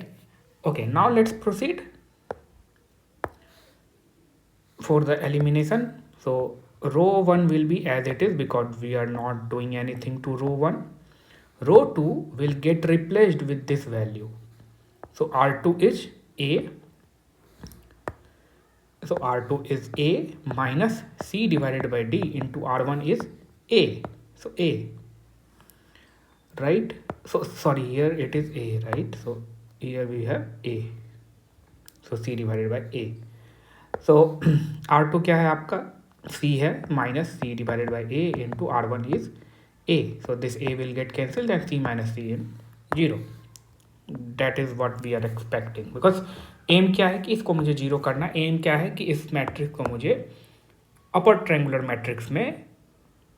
S1: Okay, now let's proceed for the elimination. So row 1 will be as it is because we are not doing anything to row 1. Row 2 will get replaced with this value. So R2 is A. So R2 is A minus C divided by D into R1 is A. So A, right? So sorry, here it is A, right? So here we have A. So C divided by A. So R2 क्या है आपका, C है, minus C divided by A into R1 is A. So this A will get cancelled and C minus C in 0. That is what we are expecting. Because aim क्या है कि इसको मुझे zero करना है, एम क्या है कि इस मैट्रिक्स को मुझे अपर ट्रायंगुलर मैट्रिक्स में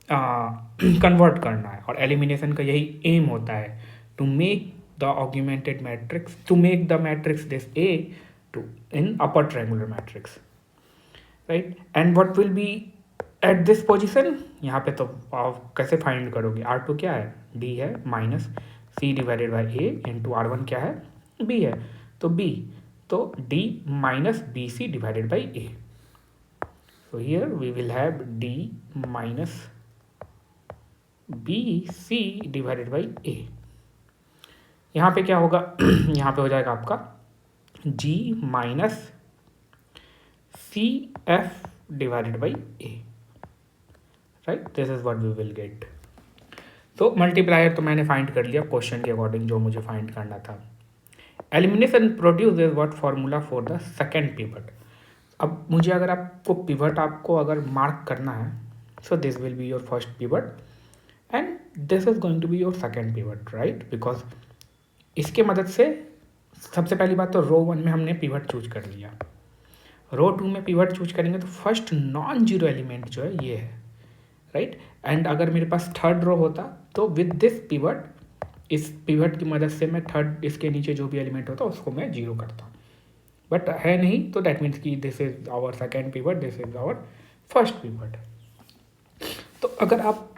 S1: कन्वर्ट करना है. और एलिमिनेशन का यही एम होता है, to make the augmented matrix, to make the matrix this A to in upper triangular matrix, right? And what will be at this position, यहाँ पे तो आप कैसे फाइंड करोगे, R2 क्या है, D है, minus C divided by A into R1 क्या है, B है, तो B, तो D minus BC divided by A. So here we will have D minus BC divided by A. यहाँ पे क्या होगा यहाँ पे हो जाएगा आपका G minus CF divided by A, right? This is what we will get. तो मल्टीप्लायर तो मैंने फाइंड कर लिया क्वेश्चन के अकॉर्डिंग जो मुझे फाइंड करना था. Elimination produces what formula for the second pivot. अब मुझे अगर आपको पिवट आपको अगर मार्क करना है, so this will be your first pivot and this is going to be your second pivot, right? Because इसके मदद से सबसे पहली बात तो रो 1 में हमने पिवट चूज कर लिया, रो 2 में पिवट चूज करेंगे तो फर्स्ट नॉन जीरो एलिमेंट जो है ये है, राइट? एंड अगर मेरे पास थर्ड रो होता तो विद दिस पिवट, इस पिवट की मदद से मैं थर्ड, इसके नीचे जो भी एलिमेंट होता उसको मैं जीरो करता, बट है नहीं, तो दैट मीन्स कि this is our second pivot, this is our first pivot. तो अगर आप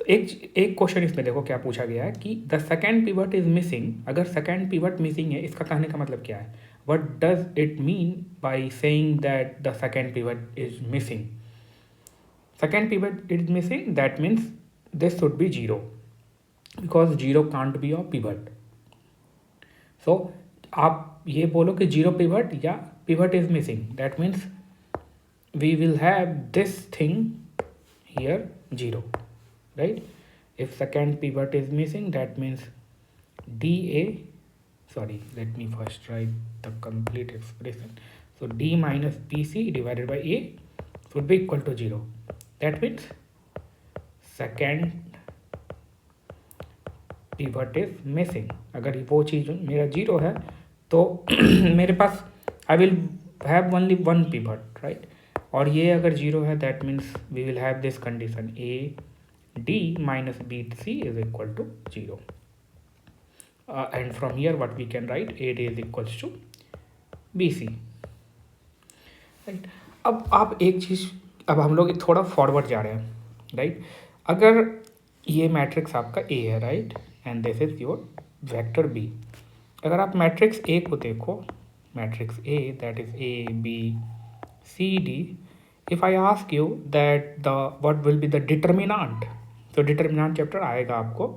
S1: एक क्वेश्चन इसमें देखो क्या पूछा गया है कि the second pivot is missing. अगर सेकेंड पिवट मिसिंग है, इसका कहने का मतलब क्या है, what does it mean by saying that the second pivot is missing. Second pivot is missing, that means this should be zero because zero can't be a pivot. So आप ये बोलो कि जीरो पिवट या pivot is missing, that means we will have this thing here zero, right? If second pivot is missing, that means dA, sorry, let me first write the complete expression. So D minus BC divided by A would be equal to 0. That means second pivot is missing. अगर वो चीज़ मेरा zero है तो मेरे पास I will have only one pivot, right. और ये अगर जीरो है that means we will have this condition A D minus B C is equal to zero. And from here what we can write, AD is equals to BC, right. अब आप एक चीज़, अब हम लोग थोड़ा फॉरवर्ड जा रहे हैं, राइट. अगर ये मैट्रिक्स आपका A है, right, and this is your vector B. अगर आप मैट्रिक्स A को देखो, matrix A that is A B C D, if I ask you that the what will be the determinant, तो determinant chapter आएगा आपको,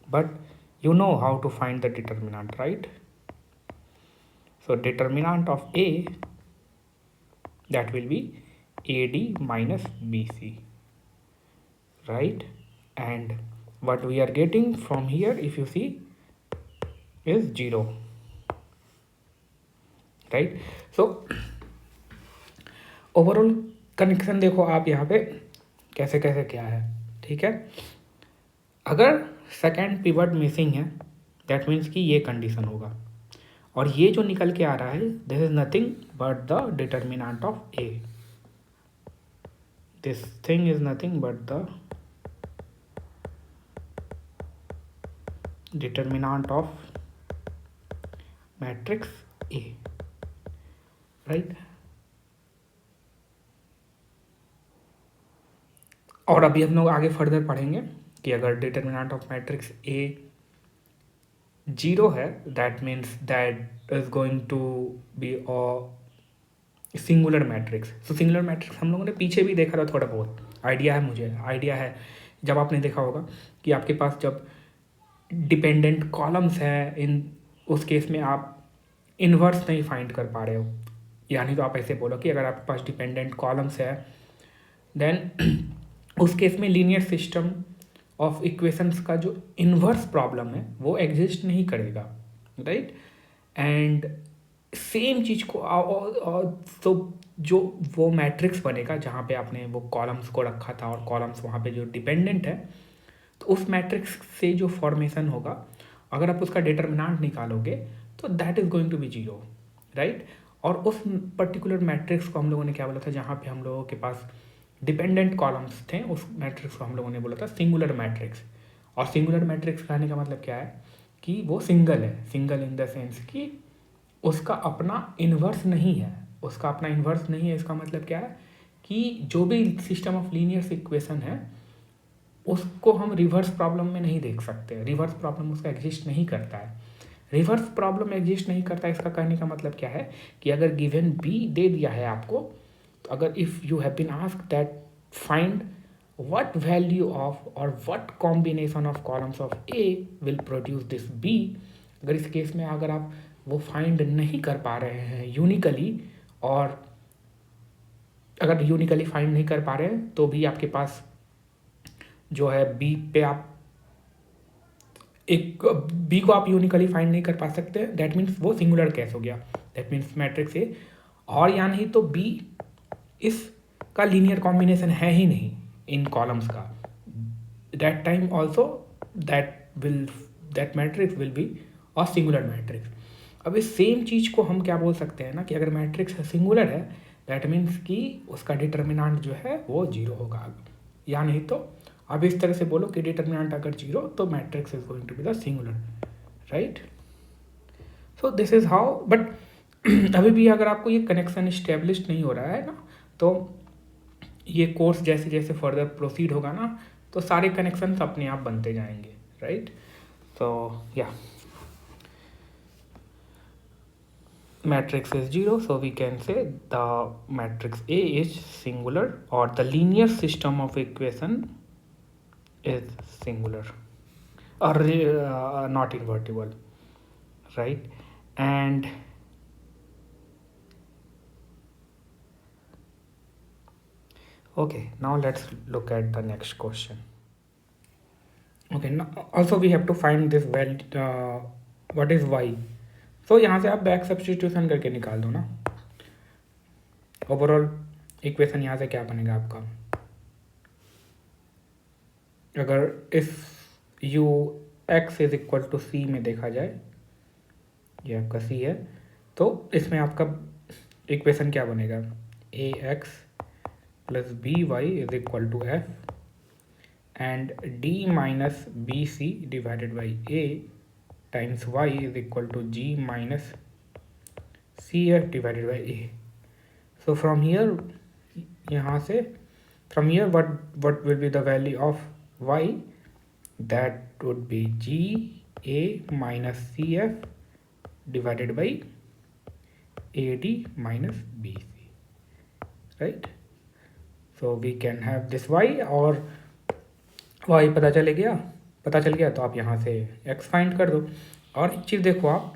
S1: but you know how to find the determinant, right? So determinant of A, that will be AD minus BC, right? And what we are getting from here, if you see, is 0, right? So overall connection देखो आप यहाँ पे कैसे कैसे क्या है, ठीक है. अगर सेकेंड पिवट मिसिंग है दैट मीन्स कि ये कंडीशन होगा, और ये जो निकल के आ रहा है this is nothing but the determinant of A. This thing is nothing but the determinant of matrix A, right. और अभी हम लोग आगे फर्दर पढ़ेंगे कि अगर determinant of matrix A zero है that means that is going to be a singular matrix. So singular matrix हम लोगों ने पीछे भी देखा था, थोड़ा बहुत आइडिया है, मुझे आइडिया है. जब आपने देखा होगा कि आपके पास जब डिपेंडेंट कॉलम्स हैं, इन उस केस में आप इन्वर्स नहीं फाइंड कर पा रहे हो. यानी तो आप ऐसे बोलो कि अगर आपके पास डिपेंडेंट कॉलम्स है देन उस केस में लीनियर सिस्टम ऑफ इक्वेशंस का जो इन्वर्स प्रॉब्लम है वो एग्जिस्ट नहीं करेगा, राइट. एंड सेम चीज़ को तो जो वो मैट्रिक्स बनेगा जहाँ पे आपने वो कॉलम्स को रखा था और कॉलम्स वहाँ पे जो डिपेंडेंट है, तो उस मैट्रिक्स से जो फॉर्मेशन होगा अगर आप उसका डिटर्मिनेंट निकालोगे तो that is going to be zero, right. और उस पर्टिकुलर मैट्रिक्स को हम लोगों ने क्या बोला था, जहाँ पे हम लोगों के पास डिपेंडेंट कॉलम्स थे, उस मैट्रिक्स को हम लोगों ने बोला था सिंगुलर मैट्रिक्स. और सिंगुलर मैट्रिक्स कहने का मतलब क्या है कि वो सिंगल है. सिंगल इन द सेंस कि उसका अपना इन्वर्स नहीं है. उसका अपना इन्वर्स नहीं है इसका मतलब क्या है कि जो भी सिस्टम ऑफ लीनियर इक्वेशन है उसको हम रिवर्स प्रॉब्लम में नहीं देख सकते. रिवर्स प्रॉब्लम उसका एग्जिस्ट नहीं करता है. रिवर्स प्रॉब्लम एग्जिस्ट नहीं करता है इसका कहने का मतलब क्या है कि अगर गिवन बी दे दिया है आपको, तो अगर if you have been asked that find what value of or what combination of columns of A will produce this B, अगर इस केस में अगर आप वो फाइंड नहीं कर पा रहे हैं यूनिकली, और अगर यूनिकली फाइंड नहीं कर पा रहे हैं तो भी आपके पास जो है B पे आप एक B को आप यूनिकली फाइंड नहीं कर पा सकते, दैट मीन्स वो सिंगुलर केस हो गया. दैट मीन्स मैट्रिक्स ए, और या नहीं तो B इसका लीनियर कॉम्बिनेशन है ही नहीं इन कॉलम्स का, that time also that matrix will be a singular matrix. अब इस सेम चीज़ को हम क्या बोल सकते हैं ना कि अगर मैट्रिक्स सिंगुलर है दैट मीन्स कि उसका डिटर्मिनेंट जो है वो जीरो होगा. या नहीं तो अब इस तरह से बोलो कि डिटर्मिनेंट अगर जीरो तो matrix is going to be the singular, right. So this is how. But अभी भी अगर आपको ये कनेक्शन इस्टेब्लिश नहीं हो रहा है ना, तो ये कोर्स जैसे जैसे फर्दर प्रोसीड होगा ना तो सारे कनेक्शंस अपने आप बनते जाएंगे, राइट. तो या matrix is 0, so we can say the matrix A is singular or the linear system of equation is singular or not invertible, right. And okay, now let's look at the next question. Okay, now also we have to find this value, what is y. तो यहाँ से आप back substitution करके निकाल दो ना. Overall equation यहाँ से क्या बनेगा आपका, अगर if U x is equal to C में देखा जाए, ये आपका सी है, तो इसमें आपका इक्वेशन क्या बनेगा, A x plus B y is equal to F and D minus B C divided by A times y is equal to G minus C F divided by A. So from here, यहाँ से from here what will be the value of y, that would be g a minus cf divided by ad minus bc, right? So we can have this y, और y पता चल गया तो आप यहाँ से x फाइंड कर दो. और एक चीज़ देखो आप,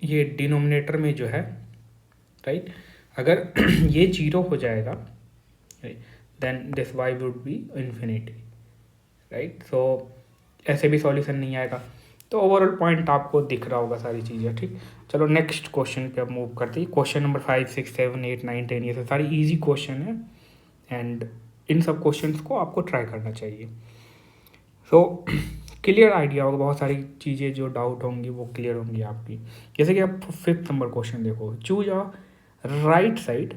S1: ये डिनोमिनेटर में जो है, राइट, अगर ये जीरो हो जाएगा, then this y would be infinity, right? So ऐसे भी सॉल्यूशन नहीं आएगा. तो ओवरऑल पॉइंट आपको दिख रहा होगा सारी चीज़ें, ठीक. चलो नेक्स्ट क्वेश्चन पे अब मूव करते हैं. क्वेश्चन नंबर 5, 6, 7, 8, 9, 10, ये सारी इजी क्वेश्चन है एंड इन सब क्वेश्चंस को आपको ट्राई करना चाहिए. सो क्लियर आइडिया होगा, बहुत सारी चीज़ें जो डाउट होंगी वो क्लियर होंगी आपकी. जैसे कि आप 5th नंबर क्वेश्चन देखो, choose a right side.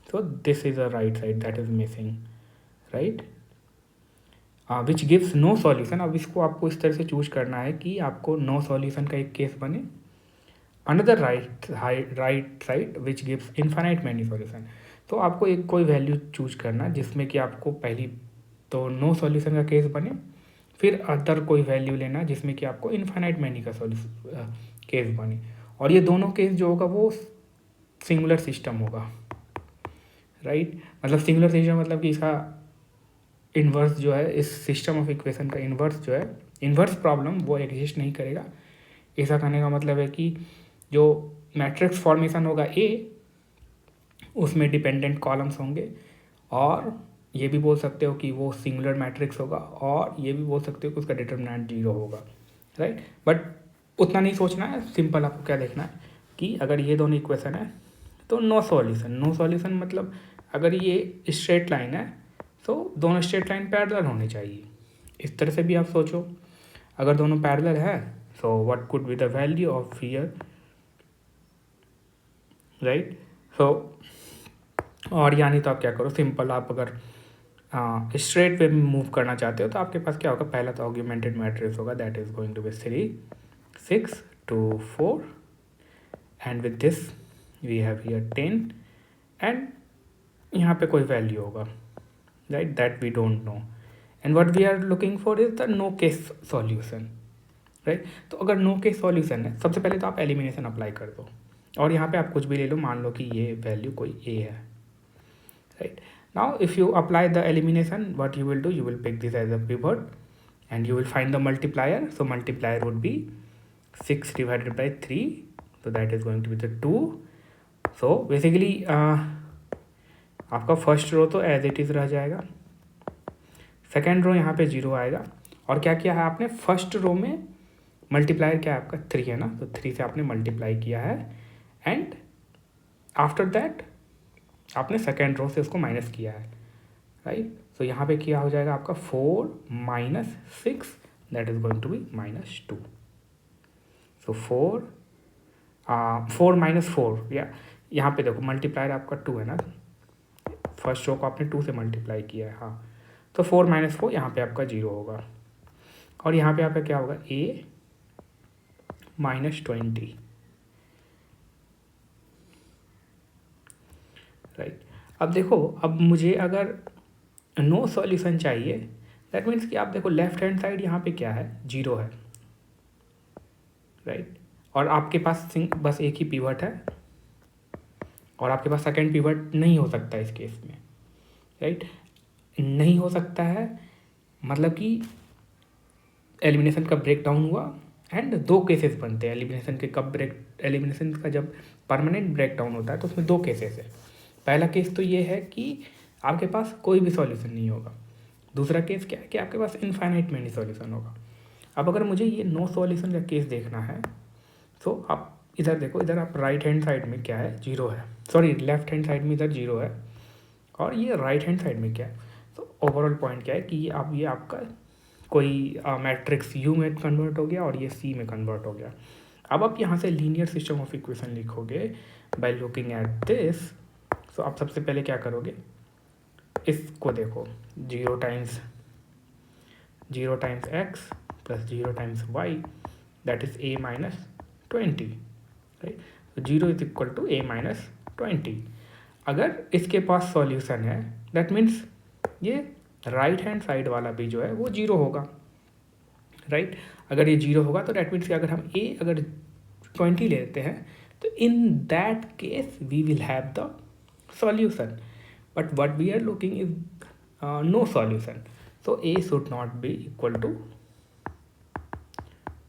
S1: So this is a right side that is missing, right? Which gives no solution. अब इसको आपको इस तरह से चूज करना है कि आपको नो सॉल्यूशन का एक केस बने. Another right side which gives infinite many solution. तो आपको एक कोई वैल्यू चूज करना जिसमें कि आपको पहली तो नो सॉल्यूशन का केस बने, फिर अदर कोई वैल्यू लेना जिसमें कि आपको इन्फाइनाइट मैनी का केस बने. और ये दोनों केस जो होगा वो सिंगुलर सिस्टम होगा, राइट. मतलब सिंगुलर सिस्टम मतलब कि इसका इन्वर्स जो है, इस सिस्टम ऑफ इक्वेशन का इन्वर्स जो है, इन्वर्स प्रॉब्लम वो एग्जिस्ट नहीं करेगा. ऐसा कहने का मतलब है कि जो मैट्रिक्स फॉर्मेशन होगा ए, उसमें डिपेंडेंट कॉलम्स होंगे, और ये भी बोल सकते हो कि वो सिंगुलर मैट्रिक्स होगा, और ये भी बोल सकते हो कि उसका डिटरमिनेंट 0 होगा, राइट. बट उतना नहीं सोचना है, सिंपल आपको क्या देखना है कि अगर ये दोनों इक्वेशन है तो नो सॉल्यूशन मतलब अगर ये स्ट्रेट लाइन है तो दोनों स्ट्रेट लाइन पैरेलल होने चाहिए. इस तरह से भी आप सोचो, अगर दोनों पैरेलल है so what could be the value of here, right. So और यानी तो आप क्या करो, सिंपल आप अगर स्ट्रेट वे में मूव करना चाहते हो तो आपके पास क्या होगा, पहला तो ऑगमेंटेड मैट्रिक्स होगा, that is going to be 3, 6, 2, 4 and with this we have here 10 and यहाँ पे कोई वैल्यू होगा, right, that we don't know. And what we are looking for is the no case solution, right. तो अगर no case solution है, सबसे पहले तो आप एलिमिनेशन अप्लाई कर दो, और यहाँ पे आप कुछ भी ले लो, मान लो कि ये वैल्यू कोई ए है, right. Now if you apply the elimination, what you will do, you will pick this as a pivot and you will find the multiplier. So multiplier would be 6 divided by 3, so that is going to be the 2. So basically आपका first row तो as it is रह जाएगा, second row यहाँ पे 0 आएगा, और क्या किया है आपने, फर्स्ट रो में मल्टीप्लायर क्या है आपका 3 है ना, तो 3 से आपने मल्टीप्लाई किया है, एंड आफ्टर दैट आपने सेकेंड रो से उसको माइनस किया है, राइट. तो यहाँ पे क्या हो जाएगा आपका 4 minus 6, that is going to be -2. So 4 minus 4, या यहाँ पे देखो मल्टीप्लायर आपका 2 है ना, फर्स्ट रो को आपने 2 से मल्टीप्लाई किया है, हाँ. तो 4 माइनस 4 यहाँ पे आपका 0 होगा, और यहाँ पे आपका क्या होगा, a -20, राइट. अब देखो, अब मुझे अगर नो सॉल्यूशन चाहिए, दैट मीन्स कि आप देखो लेफ्ट हैंड साइड यहाँ पे क्या है, 0 है, राइट. और आपके पास बस एक ही पिवट है, और आपके पास सेकंड पिवट नहीं हो सकता इस केस में, राइट. नहीं हो सकता है मतलब कि एलिमिनेशन का ब्रेक डाउन हुआ, एंड 2 केसेस बनते हैं एलिमिनेशन के. एलिमिनेशन का जब परमानेंट ब्रेक डाउन होता है तो उसमें 2 केसेस है. पहला केस तो ये है कि आपके पास कोई भी सॉल्यूशन नहीं होगा. दूसरा केस क्या है कि आपके पास इनफाइनाइट मैनी सॉल्यूशन होगा. अब अगर मुझे ये नो सॉल्यूशन का केस देखना है, तो आप इधर देखो, इधर आप राइट हैंड साइड में क्या है, 0 है, सॉरी लेफ्ट हैंड साइड में इधर 0 है, और ये राइट हैंड साइड में क्या है. तो ओवरऑल पॉइंट क्या है कि ये आपका कोई मैट्रिक्स यू में कन्वर्ट हो गया और ये सी में कन्वर्ट हो गया। अब आप यहाँ से लीनियर सिस्टम ऑफ इक्वेशन लिखोगे by looking at this. So आप सबसे पहले क्या करोगे, इसको देखो, zero times x plus zero times y that is A minus 20, right. तो zero is equal to A minus 20। अगर इसके पास सॉल्यूशन है दैट मीन्स ये राइट हैंड साइड वाला भी जो है वो जीरो होगा, राइट। अगर ये जीरो होगा तो डैट मीन्स कि अगर हम ए अगर 20 लेते हैं तो in that case we will have the solution, but what we are looking is no solution, so a should not be equal to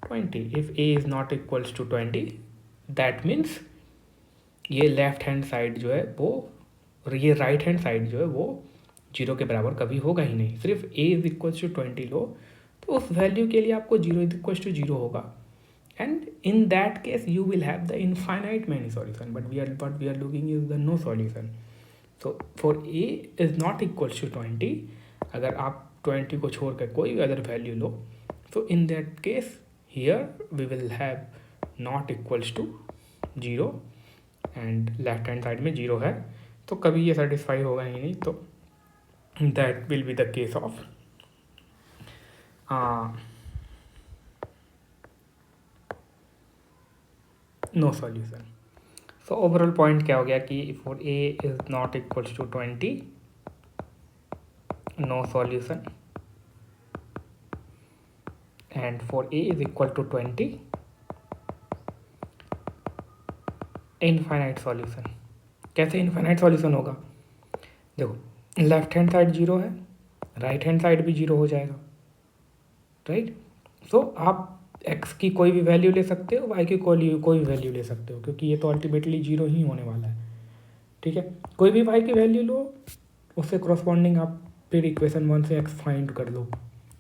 S1: 20. if a is not equals to 20 that means ये left hand side जो है वो और ये right hand side जो है वो zero के बराबर कभी होगा ही नहीं। सिर्फ a इज इक्वल्स टू 20 लो तो उस वैल्यू के लिए आपको zero is equals to zero होगा, and in that case you will have the infinite many solution, but we are looking is the no solution. So for a is not equals to 20, अगर आप 20 को छोड़ कर कोई other value लो तो in that case here we will have not equals to zero, and left hand side में zero है तो कभी ये सेटिस्फाई होगा ही नहीं, तो that will be the case of no solution. So overall point क्या हो गया कि for A is not equals to 20 no solution, and for a is equal to 20 infinite solution. कैसे इनफाइनाइट सॉल्यूशन होगा, देखो लेफ्ट हैंड साइड जीरो है, right hand side भी zero हो जाएगा, राइट। सो आप x की कोई भी वैल्यू ले सकते हो, y की कोई भी वैल्यू ले सकते हो, क्योंकि ये तो अल्टीमेटली जीरो ही होने वाला है, ठीक है। कोई भी y की वैल्यू लो, उससे करस्पॉन्डिंग आप फिर इक्वेशन 1 से x फाइंड कर लो।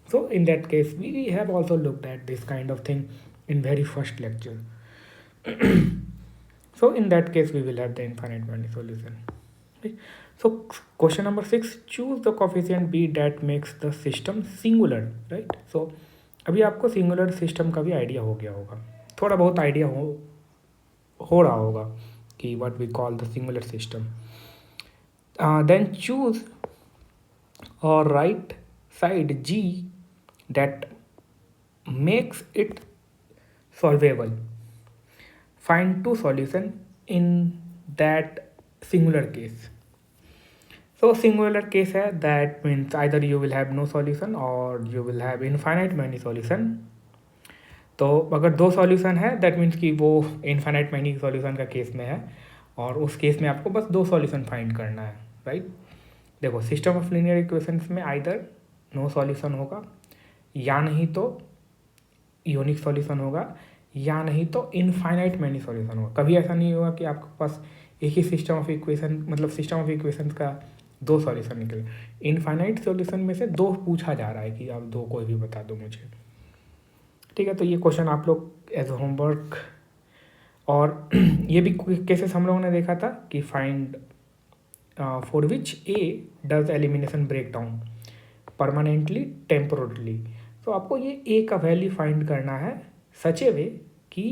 S1: So in that case we have also looked at this kind of thing in very first lecture. So in that case we will have the infinite many solution, right? So question number 6, choose the coefficient b that makes the system singular, right? So अभी आपको singular system का भी idea हो गया होगा, थोड़ा बहुत idea हो रहा होगा कि what we call the singular system. Then choose or right side g that makes it solvable. Find two solution in that singular case. So singular case है, that means either you will have no solution or you will have infinite many solution. तो अगर दो solution है that means कि वो infinite many solution का case में है, और उस केस में आपको बस दो सॉल्यूशन फाइंड करना है, राइट। देखो सिस्टम ऑफ लीनियर इक्वेशंस में आइदर नो सॉल्यूशन होगा, या नहीं तो यूनिक सॉल्यूशन होगा, या नहीं तो इनफाइनाइट मैनी सॉल्यूशन होगा। कभी ऐसा नहीं होगा कि आपके पास एक ही सिस्टम ऑफ इक्वेशन, मतलब सिस्टम ऑफ इक्वेशन का दो सॉल्यूशन निकले। इनफाइनाइट सॉल्यूशन में से दो पूछा जा रहा है कि आप दो कोई भी बता दो मुझे, ठीक है। तो ये क्वेश्चन आप लोग एज होमवर्क, और ये भी केसेस हम लोगों ने देखा था कि find for which A does elimination break down permanently temporarily. तो आपको ये ए का वैल्यू फाइंड करना है सच ए वे कि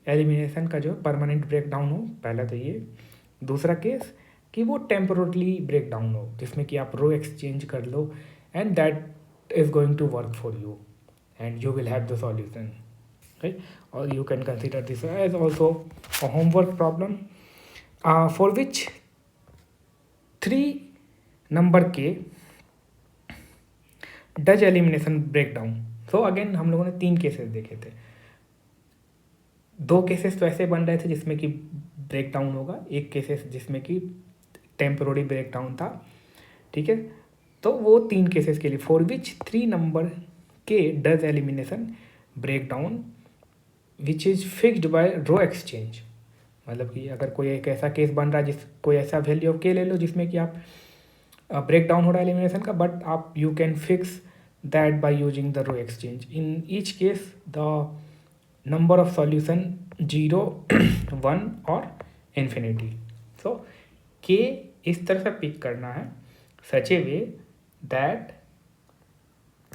S1: एलिमिनेशन का जो परमानेंट ब्रेक डाउन हो, पहला तो ये। दूसरा केस कि वो टेम्पोरली ब्रेक डाउन हो, जिसमें कि आप रो एक्सचेंज कर लो, and that is going to work for you and you will have the solution, right. और you can consider this as also a homework problem for which 3 number के does elimination break down. So again हम लोगों ने 3 cases देखे थे, 2 cases तो ऐसे बन रहे थे जिसमें कि ब्रेक डाउन होगा, एक केसेस जिसमें कि टेम्पोररी ब्रेक डाउन था, ठीक है। तो वो 3 केसेस के लिए फॉर विच 3 नंबर के does elimination break down which is fixed by row exchange. मतलब कि अगर कोई एक ऐसा केस बन रहा है कोई ऐसा वैल्यू ऑफ के ले लो जिसमें कि आप ब्रेक डाउन हो रहा है एलिमिनेशन का, बट आप you can fix that by using the row exchange. In each case the number of solution 0, 1 और इन्फिनिटी। सो के इस तरह से पिक करना है such a way that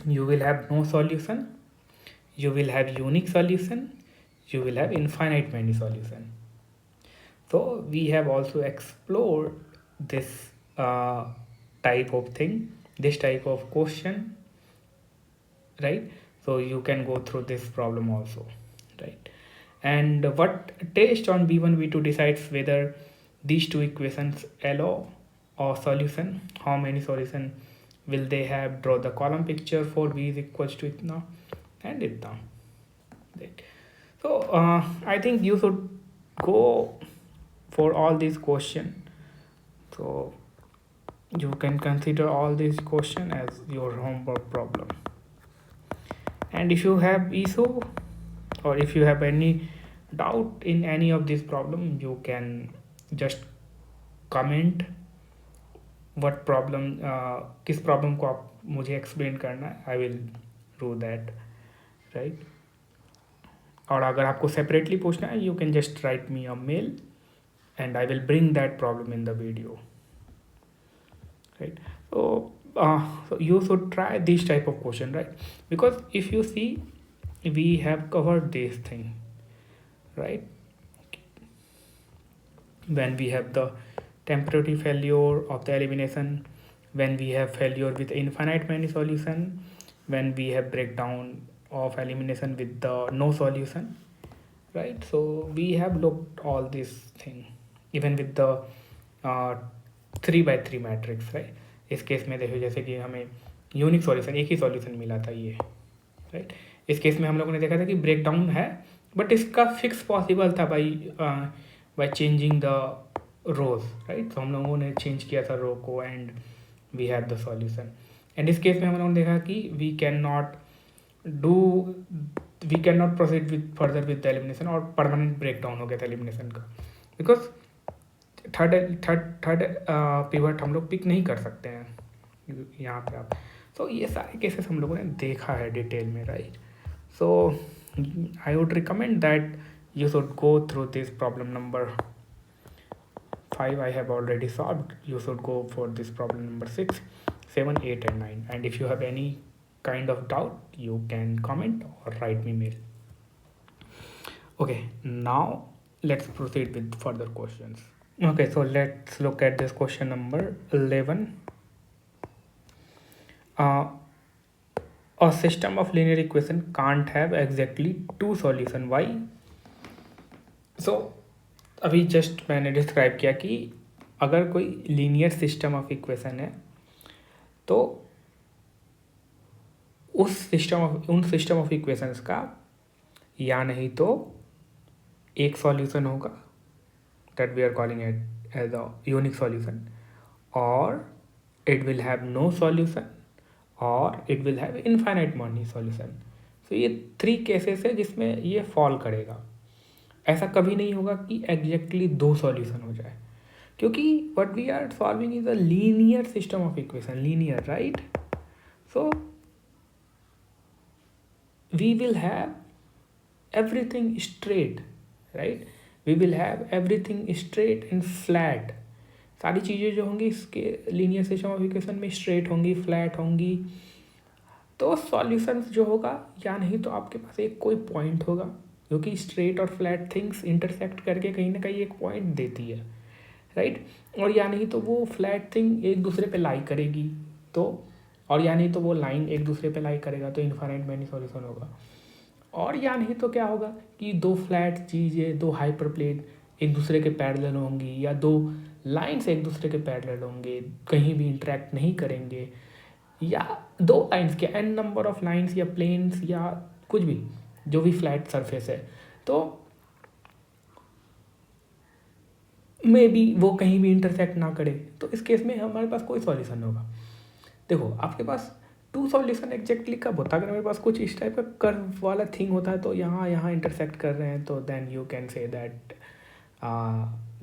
S1: you will have no solution, you will have unique solution, you will have infinite many solution. So we have also explored this type of thing, this type of question, right? So you can go through this problem also, right? And what test on b1 b2 decides whether these two equations allow or solution, how many solution will they have, draw the column picture for b is equals to itna and itna, right? So I think you should go for all these question. So you can consider all these question as your homework problem. And if you have issue or if you have any doubt in any of this problem, you can just comment what problem, किस problem को आप मुझे explain करना है, I will do that, right? और अगर आपको separately पूछना है, you can just write me a mail and I will bring that problem in the video, right? So you should try this type of question, right? Because if you see, we have covered this thing, right? When we have the temporary failure of the elimination, when we have failure with infinite many solution, when we have breakdown of elimination with the no solution, right? So we have looked all this thing even with the 3 by 3 matrix, right? इस case में देखो जैसे कि हमें unique solution, एक ही solution मिला था ये, राइट? इस केस में हम लोगों ने देखा था कि ब्रेकडाउन है बट इसका फिक्स पॉसिबल था by changing the rows, right? तो हम लोगों ने चेंज किया था रो को and we have the solution. And इस केस में हम लोगों ने देखा कि we can not proceed with further with the elimination और परमानेंट ब्रेकडाउन हो गया था एलिमिनेशन का, बिकॉज थर्ड पिवट हम लोग पिक नहीं कर सकते हैं यहाँ पे आप. तो ये सारे केसेस हम लोगों ने देखा है डिटेल में, right? So I would recommend that you should go through this problem number 5 I have already solved. You should go for this problem number 6, 7, 8 and 9, and if you have any kind of doubt you can comment or write me mail. Okay, now let's proceed with further questions. Okay, so let's look at this question number 11. A system of linear equation can't have exactly two solution. Why? सो अभी just मैंने describe किया कि अगर कोई linear system of equation है तो उन system of equations का या नहीं तो एक सॉल्यूशन होगा, that we are calling it as a unique solution, और it will have no solution, और it will have infinite many solution. So ये 3 केसेस है जिसमें ये फॉल करेगा. ऐसा कभी नहीं होगा कि एग्जैक्टली 2 सॉल्यूशन हो जाए, क्योंकि what we are solving is a linear system of equation, linear, right? So we will have everything straight, right? We will have everything straight and flat. सारी चीज़ें जो होंगी इसके लीनियर सिस्टम ऑफ इक्वेशन में straight होंगी, flat होंगी. तो solutions जो होगा या नहीं तो आपके पास एक कोई पॉइंट होगा, क्योंकि स्ट्रेट और फ्लैट थिंग्स इंटरसेक्ट करके कहीं ना कहीं एक पॉइंट देती है, राइट? और या नहीं तो वो फ्लैट थिंग एक दूसरे पे लाई करेगी, तो और या नहीं तो वो लाइन एक दूसरे पे लाई करेगा, तो इनफाइनाइट मैनी सॉल्यूशन होगा. और या नहीं तो क्या होगा कि 2 फ्लैट चीज़ें, 2 हाइपर प्लेन एक दूसरे के पैरेलल होंगी, या 2 लाइन्स एक दूसरे के पैरेलल होंगे, कहीं भी इंटरेक्ट नहीं करेंगे, या 2 लाइन्स के n नंबर ऑफ लाइन्स या प्लेन्स या कुछ भी जो भी फ्लैट सरफेस है, तो मे बी वो कहीं भी इंटरसेक्ट ना करे. तो इस केस में हमारे पास कोई सॉल्यूशन होगा. देखो आपके पास 2 सॉल्यूशन एग्जैक्टली कब होता है? अगर मेरे पास कुछ इस टाइप का कर्व वाला थिंग होता है तो यहाँ इंटरसेक्ट कर रहे हैं, तो then you can say that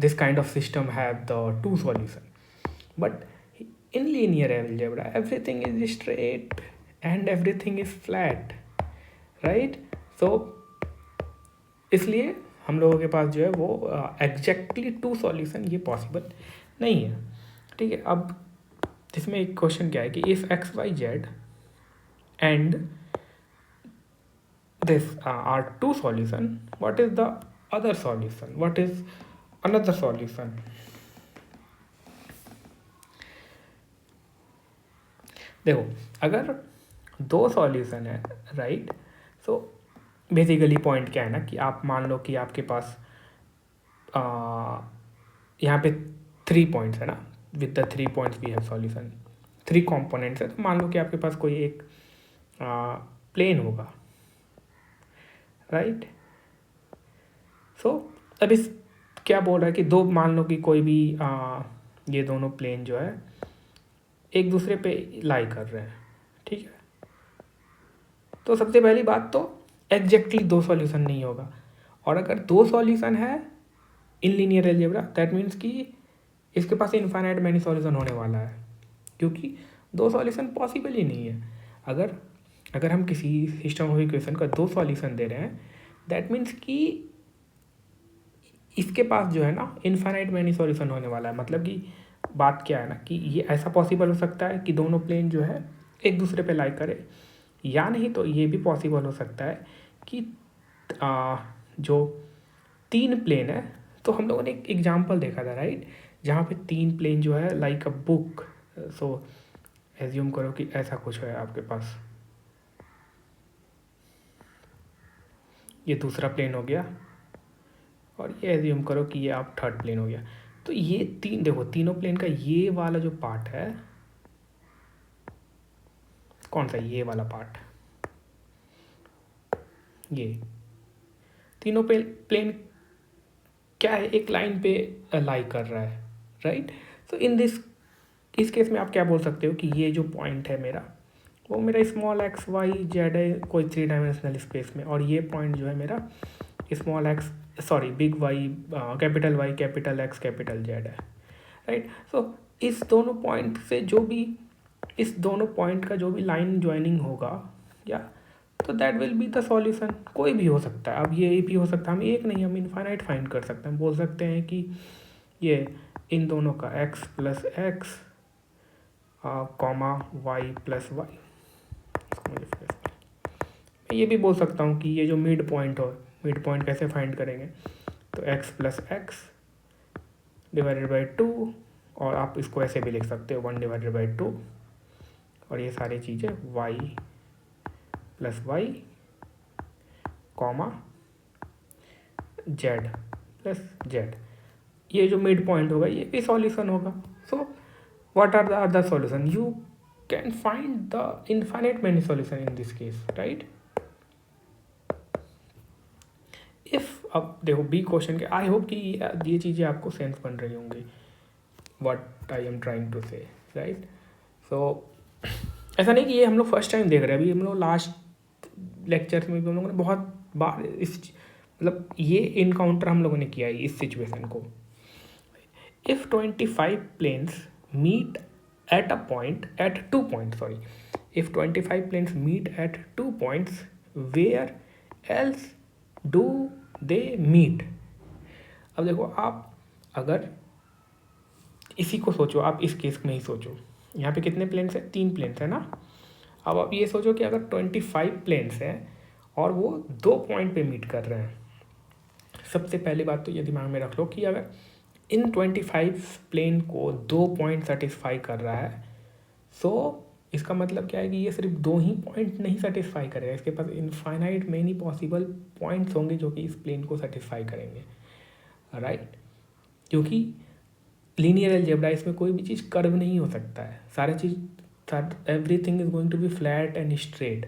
S1: this kind of system have the 2 solution. But in linear algebra everything is straight and everything is flat, right? तो इसलिए हम लोगों के पास जो है वो एग्जैक्टली 2 सॉल्यूशन ये पॉसिबल नहीं है, ठीक है? अब इसमें एक क्वेश्चन क्या है कि if X Y Z and this are two solution. What is the other solution? What is another solution? देखो, अगर दो सॉल्यूशन है, राइट, सो बेसिकली पॉइंट क्या है ना कि आप मान लो कि आपके पास यहाँ पे 3 पॉइंट्स है ना, with the 3 points we have solution, 3 components है। तो मान लो कि आपके पास कोई एक प्लेन होगा, राइट। सो अब इस क्या बोल रहा है कि दो, मान लो कि कोई भी ये दोनों प्लेन जो है एक दूसरे पे लाई कर रहे हैं, ठीक है। तो सबसे पहली बात तो एग्जैक्टली दो सॉल्यूशन नहीं होगा, और अगर दो सॉल्यूशन है इन लीनियर अलजेब्रा, दैट मीन्स कि इसके पास इनफाइनाइट मैनी सॉल्यूशन होने वाला है, क्योंकि दो सॉल्यूशन पॉसिबल ही नहीं है। अगर हम किसी सिस्टम ऑफ इक्वेशन का दो सॉल्यूशन दे रहे हैं, दैट मीन्स कि इसके पास जो है ना इनफाइनाइट मैनी सॉल्यूशन होने वाला है। मतलब कि बात क्या है ना कि ये ऐसा पॉसिबल हो सकता है कि दोनों प्लेन जो है एक दूसरे पे लाई करे, या नहीं तो ये भी पॉसिबल हो सकता है कि जो 3 प्लेन है, तो हम लोगों ने एक एग्जांपल देखा था, राइट, जहाँ पे 3 प्लेन जो है like a book. So assume करो कि ऐसा कुछ है आपके पास, ये दूसरा प्लेन हो गया, और ये एज्यूम करो कि ये आप थर्ड प्लेन हो गया। तो ये देखो तीनों प्लेन का ये वाला जो पार्ट है, कौन सा, ये वाला पार्ट, ये तीनों प्लेन क्या है, एक लाइन पे लाई कर रहा है, राइट। सो इस केस में आप क्या बोल सकते हो कि ये जो पॉइंट है मेरा, वो मेरा स्मॉल एक्स वाई जेड है कोई 3 डायमेंशनल स्पेस में, और ये पॉइंट जो है मेरा small X, sorry big Y, capital Y capital X capital Z है, राइट। सो इस दोनों पॉइंट से जो भी, इस दोनों पॉइंट का जो भी लाइन ज्वाइनिंग होगा, या तो that will be the solution. कोई भी हो सकता है, अब ये भी हो सकता है, हम एक नहीं, हम इनफाइनाइट फाइंड कर सकते हैं। बोल सकते हैं कि ये इन दोनों का x plus X comma Y plus Y, मैं ये भी बोल सकता हूँ कि ये जो मिड पॉइंट हो, मिड पॉइंट कैसे फाइंड करेंगे, तो x plus X divided by 2, और आप इसको ऐसे भी लिख सकते हो 1 डिवाइडेड बाई 2, और ये सारी चीज़ें y plus Y comma Z plus Z, ये जो मिड पॉइंट होगा ये भी सॉल्यूशन होगा। So what are the other solution? You can find the infinite many solution in this case, right. If, अब देखो बी क्वेश्चन के, आई होप कि ये चीज़ें आपको सेंस बन रही होंगी, what I am trying to say, right. So ऐसा नहीं कि ये हम लोग फर्स्ट टाइम देख रहे हैं, अभी हम लोग लास्ट लेक्चर्स में भी हम लोगों ने बहुत बार इस, मतलब ये इनकाउंटर हम लोगों ने किया है इस सिचुएशन को। If 25 planes meet at a point at 2 point, sorry, if 25 planes meet at 2 points, where else do they meet. अब देखो आप अगर इसी को सोचो, आप इस केस में ही सोचो, यहाँ पे कितने प्लेन्स हैं, 3 प्लेन्स है ना। अब आप ये सोचो कि अगर 25 प्लेन्स हैं और वो 2 पॉइंट पे मीट कर रहे हैं, सबसे पहली बात तो ये दिमाग में रख लो कि अगर इन 25 प्लेन को 2 पॉइंट सेटिस्फाई कर रहा है, सो इसका मतलब क्या है कि ये सिर्फ 2 ही पॉइंट नहीं सेटिस्फाई करेगा, इसके पास इनफाइनाइट मेनी पॉसिबल पॉइंट्स होंगे जो कि इस प्लेन को सेटिस्फाई करेंगे, राइट। क्योंकि लीनियर अलजेब्रा, इसमें कोई भी चीज़ कर्व नहीं हो सकता है, सारी चीज़, everything is going to be flat and straight.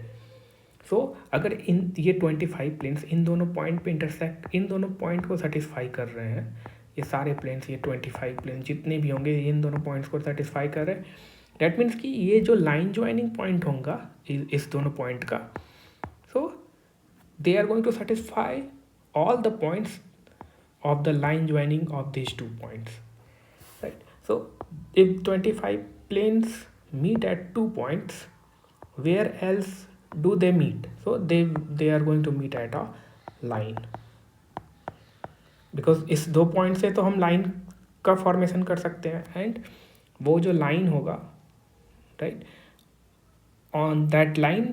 S1: So अगर इन ये 25 प्लेन्स इन दोनों पॉइंट पे इंटरसेक्ट, इन दोनों पॉइंट को सेटिस्फाई कर रहे हैं, ये सारे प्लेन्स, ये 25 प्लेन जितने भी होंगे इन दोनों पॉइंट्स को सेटिस्फाई कर रहे हैं, डैट मीन्स कि ये जो लाइन ज्वाइनिंग पॉइंट होगा इस दोनों पॉइंट का, so they are going to satisfy all the points of the line joining of this 2 points, right. So if 25 planes meet at 2 points, where else do they meet? So they are going to meet at a line, because इस 2 point से तो हम line का formation कर सकते हैं, and वो जो लाइन होगा, right, on that line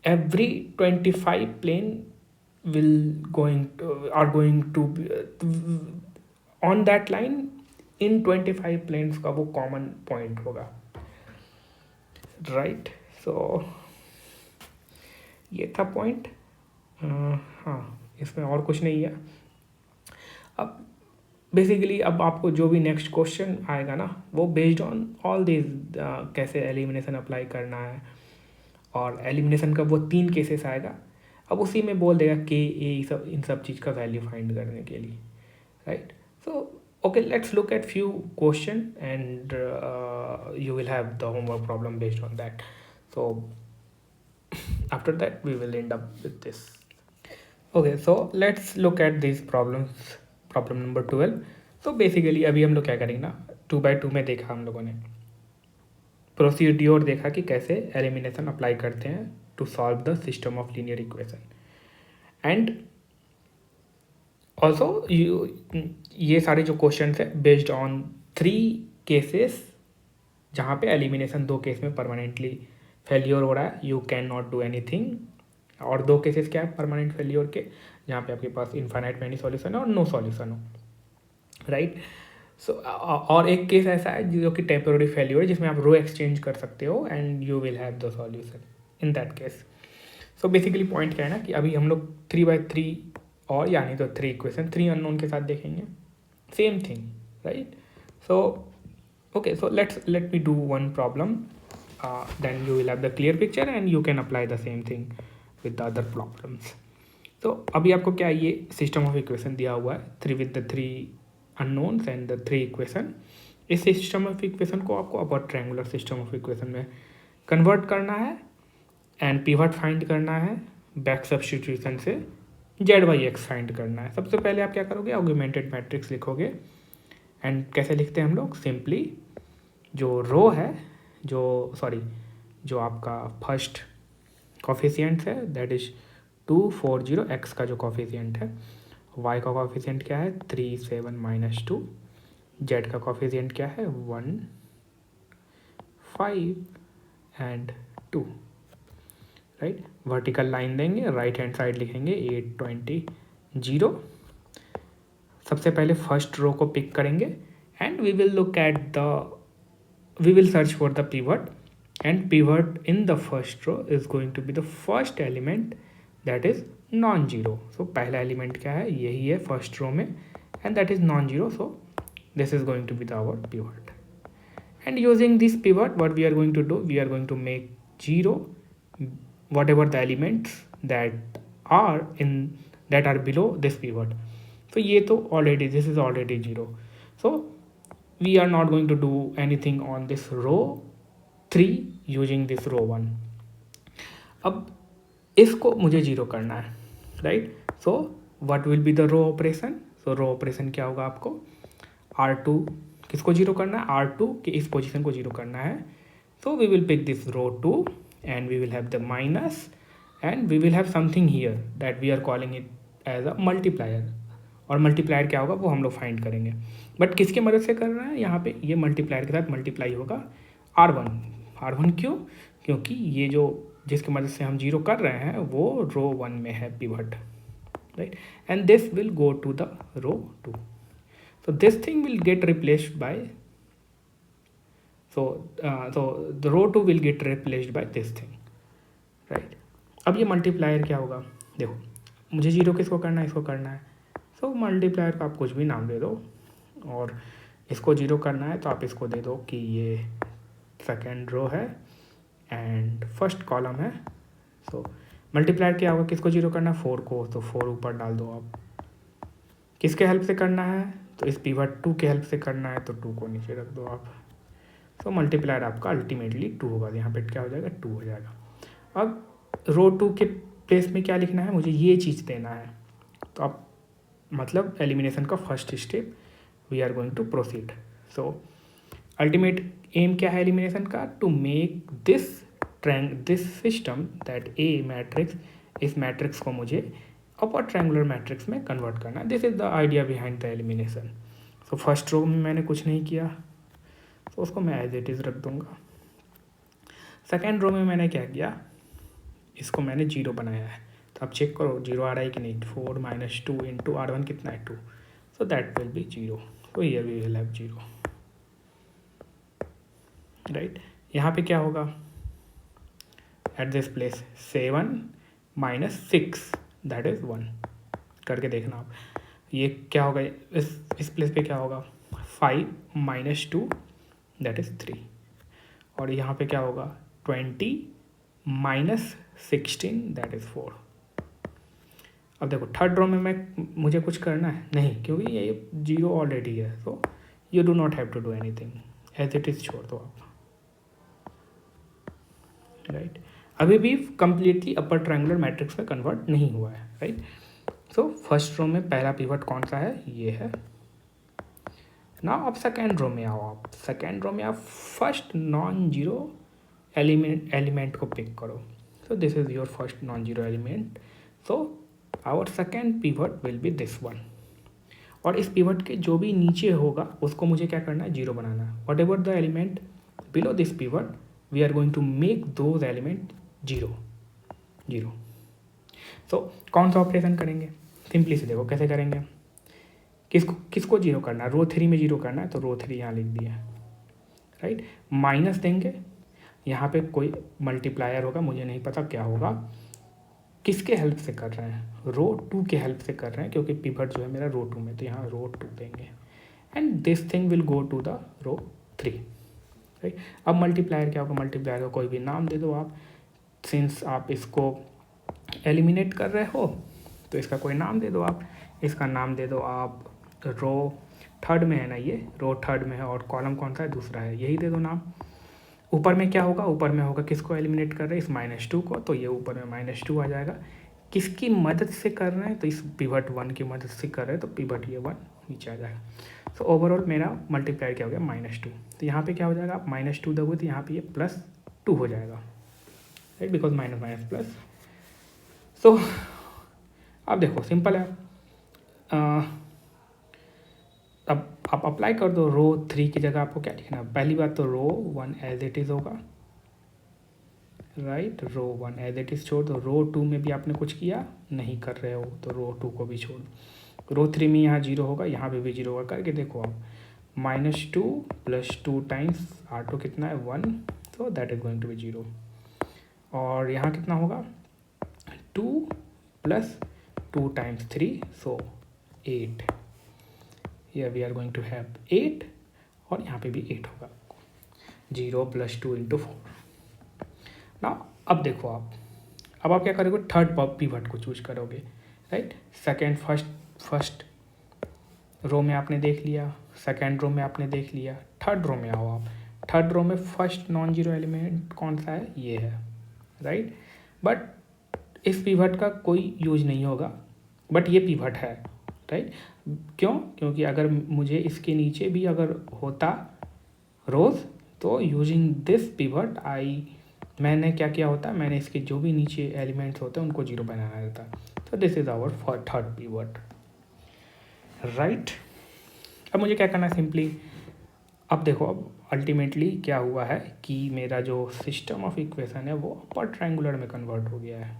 S1: every 25 plane will going to, are going to be, on that line in 25 planes का वो कॉमन पॉइंट होगा, राइट. सो ये था पॉइंट. हाँ, इसमें और कुछ नहीं है. अब बेसिकली अब आपको जो भी नेक्स्ट क्वेश्चन आएगा ना, वो बेस्ड ऑन ऑल दिस कैसे एलिमिनेशन अप्लाई करना है, और एलिमिनेशन का वो 3 केसेस आएगा. अब उसी में बोल देगा के ए सब इन सब चीज़ का वैल्यू फाइंड करने के लिए, right. So okay, let's look at few question and you will have the homework problem based on that. So after that we will end up with this. Okay, so let's look at these problems. Problem number 12. So basically अभी हम लोग क्या करेंगे ना, 2x2 में देखा हम लोगों ने प्रोसीड्योर, देखा कि कैसे एलिमिनेशन अप्लाई करते हैं to solve the system of linear equation. And also ये सारे जो क्वेश्चन है बेस्ड ऑन 3 केसेस जहाँ पे एलिमिनेशन 2 केस में परमानेंटली फेल्योर हो रहा है, you can not do anything. और 2 केसेस क्या है परमानेंट फेल्योर के, जहाँ पे आपके पास इनफाइनाइट मैनी सॉल्यूशन है और नो सॉल्यूशन हो, राइट. सो और एक केस ऐसा है जो कि टेम्पोररी फेल्योर है, जिसमें आप रो एक्सचेंज कर सकते हो and you will have the solution in that case. So basically point क्या है ना कि अभी हम लोग 3x3 और यानी तो 3 इक्वेशन 3 अननोन के साथ देखेंगे, same thing, right. So okay, so let me do one problem, then you will have the clear picture and you can apply the same thing with the other problems. तो अभी आपको क्या ये system of equation दिया हुआ है, 3 with the 3 unknowns and the 3 equation. इस system of equation को आपको upper triangular system of equation में कन्वर्ट करना है एंड पिवट फाइंड करना है बैक सब्स्टिट्यूशन से z/x फाइंड करना है. सबसे पहले आप क्या करोगे, ऑगमेंटेड मैट्रिक्स लिखोगे. एंड कैसे लिखते हैं हम लोग, सिंपली जो रो है, जो आपका फर्स्ट कॉफिशिएंट है दैट इज 2 4 0, x का जो कॉफिशिएंट है, y का कॉफिशिएंट क्या है 3 7 -2, z का कॉफिशिएंट क्या है 1 5 एंड 2, राइट. वर्टिकल लाइन देंगे, राइट हैंड साइड लिखेंगे 8 20 0. सबसे पहले फर्स्ट रो को पिक करेंगे and we will search for the pivot, and pivot in the first row is going to be the first element that is non zero. So पहला element क्या है, यही है फर्स्ट रो में, and that is non zero. So this is going to be the our pivot. And using this pivot what we are going to do, we are going to make zero whatever the elements that are below this pivot. So ये तो already, this is already 0. So we are not going to do anything on this row 3 using this row 1. अब इसको मुझे 0 करना है, right. So what will be the row operation? So row operation क्या होगा, आपको R2 किसको 0 करना है, R2 की इस पोजीशन को 0 करना है. So we will pick this row 2 and we will have the minus and we will have something here that we are calling it as a multiplier. और मल्टीप्लायर क्या होगा वो हम लोग फाइंड करेंगे, बट किसकी मदद से कर रहे हैं, यहाँ पे ये मल्टीप्लायर के साथ मल्टीप्लाई होगा R1 क्यों, क्योंकि ये जो जिसकी मदद से हम 0 कर रहे हैं वो रो 1 में है pivot, right. And this will go to the row 2. So this thing will get replaced by so the row 2 will get replaced by this thing, right. अब ये मल्टीप्लायर क्या होगा, देखो मुझे 0 किसको करना है, इसको करना है. सो मल्टीप्लायर का आप कुछ भी नाम दे दो, और इसको 0 करना है तो आप इसको दे दो कि ये सेकेंड रो है एंड फर्स्ट कॉलम है. सो मल्टीप्लायर क्या होगा, किसको 0 करना है 4 को, तो 4 ऊपर डाल दो आप. किसके हेल्प से करना है, तो इस पिवट 2 के हेल्प से करना है, तो 2 को नीचे रख दो आप. तो मल्टीप्लायर आपका अल्टीमेटली 2 होगा, यहाँ पे क्या हो जाएगा 2 हो जाएगा. अब रो 2 के प्लेस में क्या लिखना है, मुझे ये चीज़ देना है. तो अब मतलब एलिमिनेशन का first step we are going to proceed. So ultimate aim क्या है एलिमिनेशन का, to make this system that A matrix, इस मैट्रिक्स को मुझे अपर ट्रायंगुलर मैट्रिक्स में कन्वर्ट करना. This is the idea behind the elimination. So first row में मैंने कुछ नहीं किया, तो उसको मैं एज इट इज़ रख दूंगा. सेकेंड रो में मैंने क्या किया, इसको मैंने जीरो बनाया है, तो आप चेक करो जीरो आ रहा है कि नहीं। 4 - 2 इंटू R1 कितना है 2, so that will be zero, तो here we will have zero, right. यहाँ पे क्या होगा, at this place 7 - 6 that is 1, करके देखना आप। ये क्या होगा, इस प्लेस पे क्या होगा, 5 - 2 दैट इज़ 3, और यहाँ पे क्या होगा 20 - 16 दैट इज़ 4। अब देखो थर्ड रो में मुझे कुछ करना है नहीं, क्योंकि ये जीरो ऑलरेडी है, so you do not have to do anything, as it is छोड़ दो आप, राइट। अभी भी कंप्लीटली अपर ट्रायंगुलर मैट्रिक्स में कन्वर्ट नहीं हुआ है, राइट। सो फर्स्ट रो में पहला पिवट कौन सा है, ये है ना। अब सेकेंड रो में आओ, आप सेकेंड रो में आप फर्स्ट नॉन जीरो एलिमेंट को पिक करो, so this is your first non zero element, so our second pivot will be this one, और इस पिवट के जो भी नीचे होगा उसको मुझे क्या करना है, जीरो बनाना है। Whatever the element below this pivot we are going to make those element zero zero. So कौन सा ऑपरेशन करेंगे, सिंपली से देखो कैसे करेंगे। किसको जीरो करना है, रो 3 में जीरो करना है, तो रो 3 यहाँ लिख दिया, राइट। माइनस देंगे, यहाँ पे कोई मल्टीप्लायर होगा, मुझे नहीं पता क्या होगा, किसके हेल्प से कर रहे हैं, रो 2 के हेल्प से कर रहे हैं, क्योंकि पिवट जो है मेरा रो 2 में, तो यहाँ रो 2 देंगे, and this thing will go to the row 3, right. अब मल्टीप्लायर क्या होगा, मल्टीप्लायर का कोई भी नाम दे दो आप, सिंस आप इसको एलिमिनेट कर रहे हो तो इसका कोई नाम दे दो आप, इसका नाम दे दो आप रो थर्ड में है ना, ये रो थर्ड में है, और कॉलम कौन सा है, दूसरा है, यही दे दो नाम। ऊपर में क्या होगा, ऊपर में होगा किसको एलिमिनेट कर रहे हैं, इस -2 को, तो ये ऊपर में -2 आ जाएगा। किसकी मदद से कर रहे हैं, तो इस पिवट 1 की मदद से कर रहे हैं, तो पिवट ये 1 नीचे आ जाएगा। सो ओवरऑल मेरा मल्टीप्लायर क्या हो गया, -2, तो यहाँ पे क्या हो जाएगा, आप -2 दोगे तो यहाँ पे ये +2 हो जाएगा, right, because minus minus plus. So अब देखो सिंपल है, अब आप अप्लाई कर दो, रो 3 की जगह आपको क्या लिखना है, पहली बात तो रो 1 एज इट इज़ होगा, right, row 1 as it is छोड़ दो, रो 2 में भी आपने कुछ किया नहीं कर रहे हो, तो रो 2 को भी छोड़ दो, रो 3 में यहाँ जीरो होगा, यहाँ पे भी जीरो होगा, करके देखो आप, -2 + 2 टाइम्स R2 कितना है 1, तो that is going to be zero, और यहाँ कितना होगा 2 + 2 टाइम्स 3, सो 8, here we are going to have 8, और यहाँ पे भी 8 होगा, 0 + 2 × 4 ना। अब देखो अब आप क्या करोगे, थर्ड पिवट को चूज करोगे, राइट। सेकेंड फर्स्ट रो में आपने देख लिया, सेकेंड रो में आपने देख लिया, थर्ड रो में आओ आप, थर्ड रो में फर्स्ट नॉन जीरो एलिमेंट कौन सा है, ये है, राइट। बट इस पिवट का कोई यूज नहीं होगा, बट ये पिवट है, राइट। क्यों, क्योंकि अगर मुझे इसके नीचे भी अगर होता रोज, तो यूजिंग दिस पिवट मैंने क्या किया होता, मैंने इसके जो भी नीचे एलिमेंट्स होते हैं उनको जीरो बनाना रहता, तो this is our third pivot, right. अब मुझे क्या करना है, सिंपली अब देखो, अब अल्टीमेटली क्या हुआ है कि मेरा जो सिस्टम ऑफ इक्वेशन है वो अपर ट्रायंगुलर में कन्वर्ट हो गया है,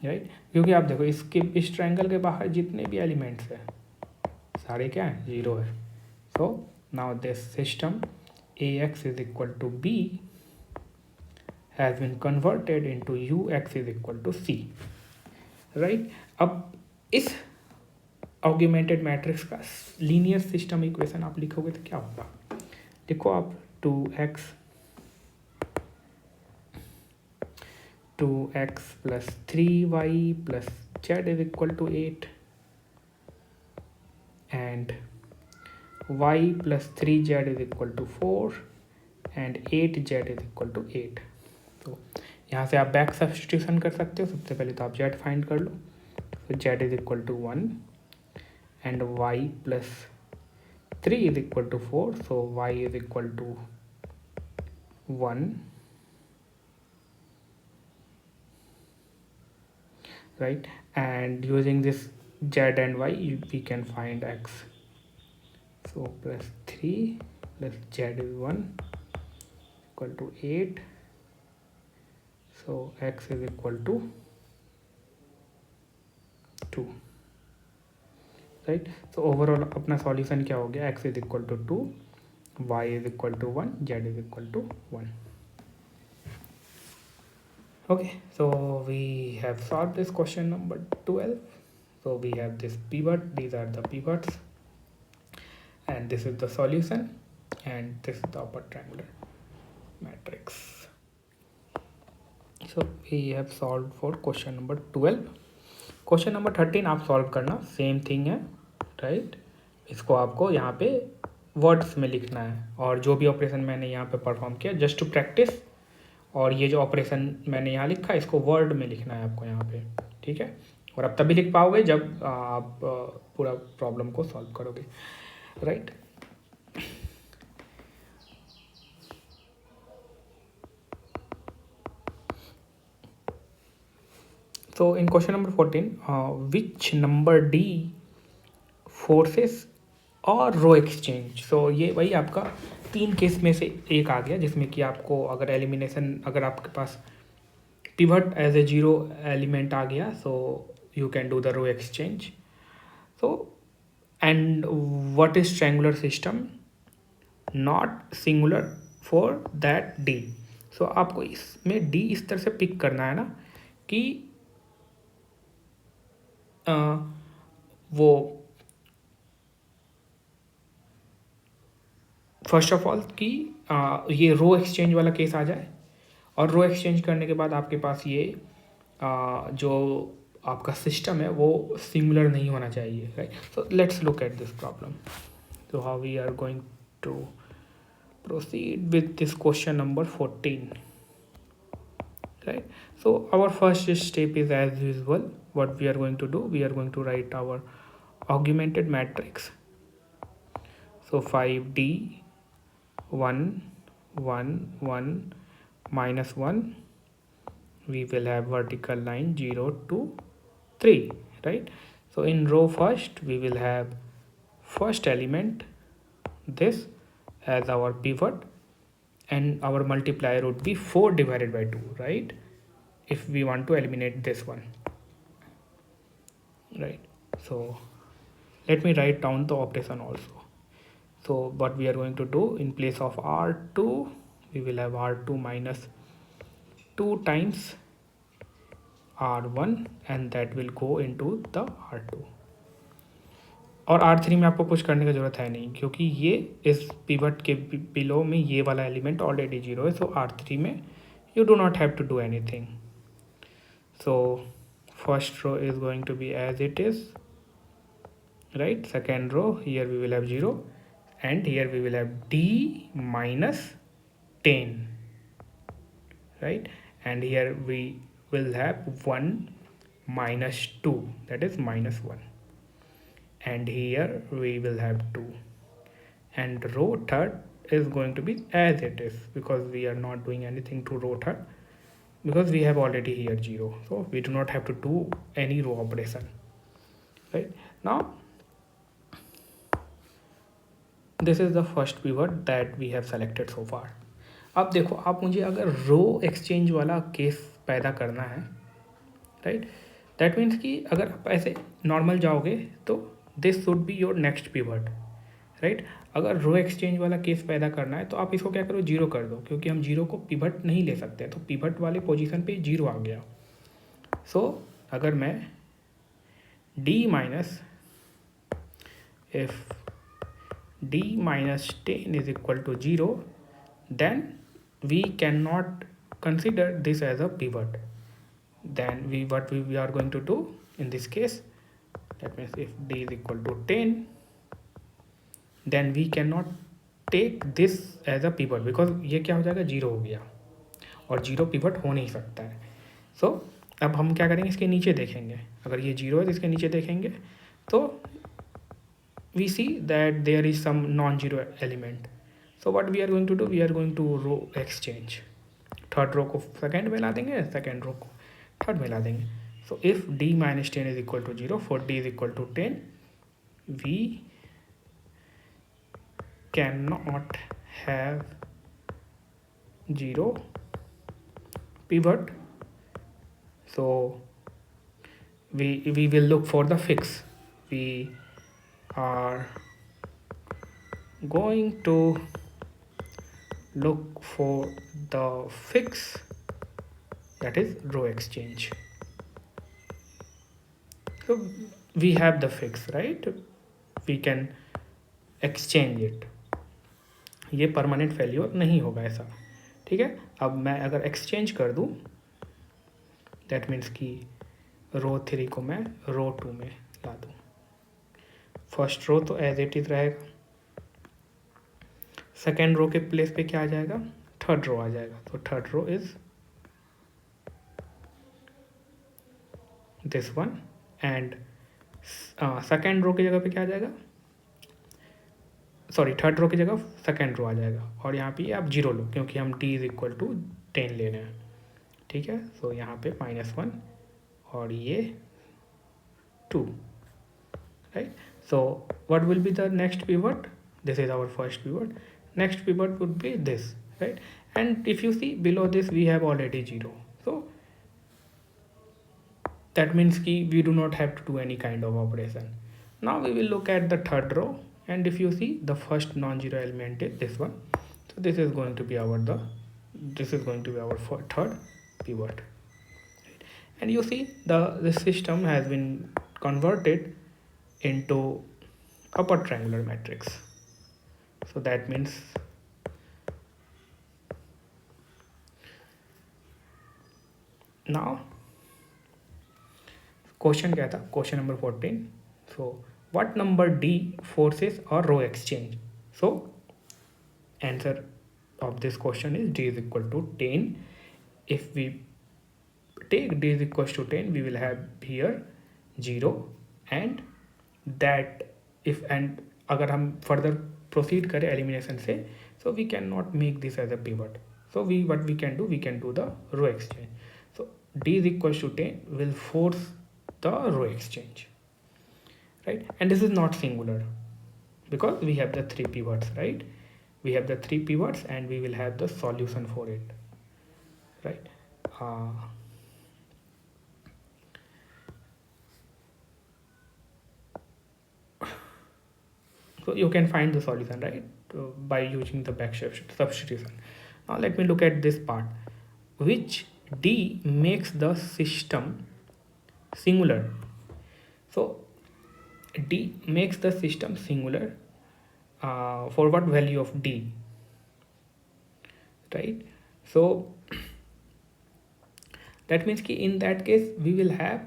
S1: राइट। क्योंकि आप देखो इस ट्रायंगल के बाहर जितने भी एलिमेंट्स हैं सारे क्या हैं, जीरो है। So now this system AX is equal to B has been converted into UX is equal to C, right. अब इस ऑगमेंटेड मैट्रिक्स का लीनियर सिस्टम इक्वेशन आप लिखोगे तो क्या होगा, देखो आप 2x + 3y + z is equal to 8 and y + 3z is equal to 4 and 8z is equal to 8। तो यहाँ से आप बैक सब्सटीट्यूशन कर सकते हो, सबसे पहले तो आप z फाइंड कर लो, तो z is equal to 1 and y + 3 is equal to 4, so y is equal to 1, right, and using this z and y we can find x, so +3 + z is 1 equal to 8. So x is equal to 2, right? So overall अपना solution क्या हो गया? x is equal to 2, y is equal to 1, z is equal to 1. Okay, so we have solved this question number 12. So we have this pivot, these are the pivots, and this is the solution, and this is the upper triangular matrix. So we have solved for question number 12. Question number 13 आप solve करना, same thing है, right? इसको आपको यहाँ पे words में लिखना है, और जो भी ऑपरेशन मैंने यहाँ पे परफॉर्म किया जस्ट टू प्रैक्टिस, और ये जो ऑपरेशन मैंने यहाँ लिखा इसको वर्ड में लिखना है आपको यहाँ पे, ठीक है? और आप तभी लिख पाओगे जब आप पूरा प्रॉब्लम को सॉल्व करोगे, right? So in question number 14, which number D forces और रो एक्सचेंज? सो ये वही आपका 3 केस में से एक आ गया, जिसमें कि आपको अगर एलिमिनेशन, अगर आपके पास पिवट एज ए 0 एलिमेंट आ गया, so you can do the row exchange. So and what is triangular system? Not singular for that D. So आपको इसमें डी इस तरह से पिक करना है ना कि वो फर्स्ट ऑफ ऑल कि ये रो एक्सचेंज वाला केस आ जाए, और रो एक्सचेंज करने के बाद आपके पास ये जो आपका सिस्टम है वो सिंगुलर नहीं होना चाहिए, right? So let's look at this problem. So how we are going to proceed with this question number 14, right? So our first step is, as usual, what we are going to do, we are going to write our augmented matrix. So 5D 1 1 1 minus 1, we will have vertical line 0 to 3, right? So in row first we will have first element this as our pivot, and our multiplier would be 4 divided by 2, right? If we want to eliminate this one, right? So let me write down the operation also. So what we are going to do, in place of r2 we will have r2 minus 2 times r1, and that will go into the r2. और R3 में आपको कुछ करने की ज़रूरत है नहीं, क्योंकि ये इस पिवट के बिलो में ये वाला एलिमेंट ऑलरेडी 0 है. सो R3 में you do not have to do anything. So first row is going to be as it is, right? Second row, here we will have 0, and here we will have D minus 10, right? And here we will have 1 minus 2, that is minus 1. And here we will have 2, and row third is going to be as it is, because we are not doing anything to row third, because we have already here 0, so we do not have to do any row operation, right? Now this is the first pivot that we have selected so far. अब देखो, आप मुझे अगर रो exchange वाला case पैदा करना है, right, that means कि अगर आप ऐसे नॉर्मल जाओगे तो this should be your next pivot, right? अगर रो एक्सचेंज वाला केस पैदा करना है तो आप इसको क्या करो, 0 कर दो, क्योंकि हम 0 को पिवट नहीं ले सकते, तो पिवट वाले पोजीशन पे 0 आ गया. सो अगर मैं d minus, if d minus 10 is equal to 0, then we can not consider this as a pivot. Then what we are going to do in this case, that means if d is equal to 10, then we cannot take this as a pivot, because ये क्या हो जाएगा, 0 हो गया, और 0 pivot हो नहीं सकता है. So अब हम क्या करेंगे, इसके नीचे देखेंगे, अगर ये 0 है तो इसके नीचे देखेंगे तो we see that there is some non-zero element. So what we are going to do, we are going to row exchange. Third row को सेकेंड में ला देंगे, सेकेंड रो को थर्ड में ला देंगे. So if d minus 10 is equal to 0, for d is equal to 10, we can not have 0 pivot. So we will look for the fix. We are going to look for the fix, that is row exchange. So we have the fix, right? We can exchange it. ये permanent failure नहीं होगा ऐसा, ठीक है। अब मैं अगर exchange कर दूं, दैट मीन्स कि रो 3 को मैं रो 2 में ला दूं। फर्स्ट रो तो एज इट इज रहेगा, सेकेंड रो के प्लेस पे क्या आ जाएगा, थर्ड रो आ जाएगा। तो third row is this one, and second row की जगह पे क्या आ जाएगा, सॉरी थर्ड रो की जगह सेकेंड रो आ जाएगा। और यहाँ पे आप 0 लो, क्योंकि हम d इज इक्वल टू 10 ले रहे हैं, ठीक है। सो यहाँ पे -1 और ये 2, right. So what will be the next pivot, this is our first pivot, next pivot would be this, right. And if you see below this we have already 0, so that means ki we do not have to do any kind of operation. Now we will look at the third row, and if you see the first non-zero element is this one, so this is going to be our third pivot. And you see the system has been converted into upper triangular matrix. So that means now question क्या था, question number 14। So what number D forces और row exchange. So answer of this question is d is equal to 10. If we take d is equals to 10, we will have here 0, and that if and अगर हम further proceed करें elimination से, so we cannot make this as a pivot. So what we can do the row exchange. So d is equals to 10 will force the row exchange, right? And this is not singular because we have the 3 pivots, right? We have the 3 pivots and we will have the solution for it, right? So you can find the solution, right, by using the back substitution. Now let me look at this part. Which d makes the system singular? So d makes the system singular for what value of d, right? So that means कि in that case we will have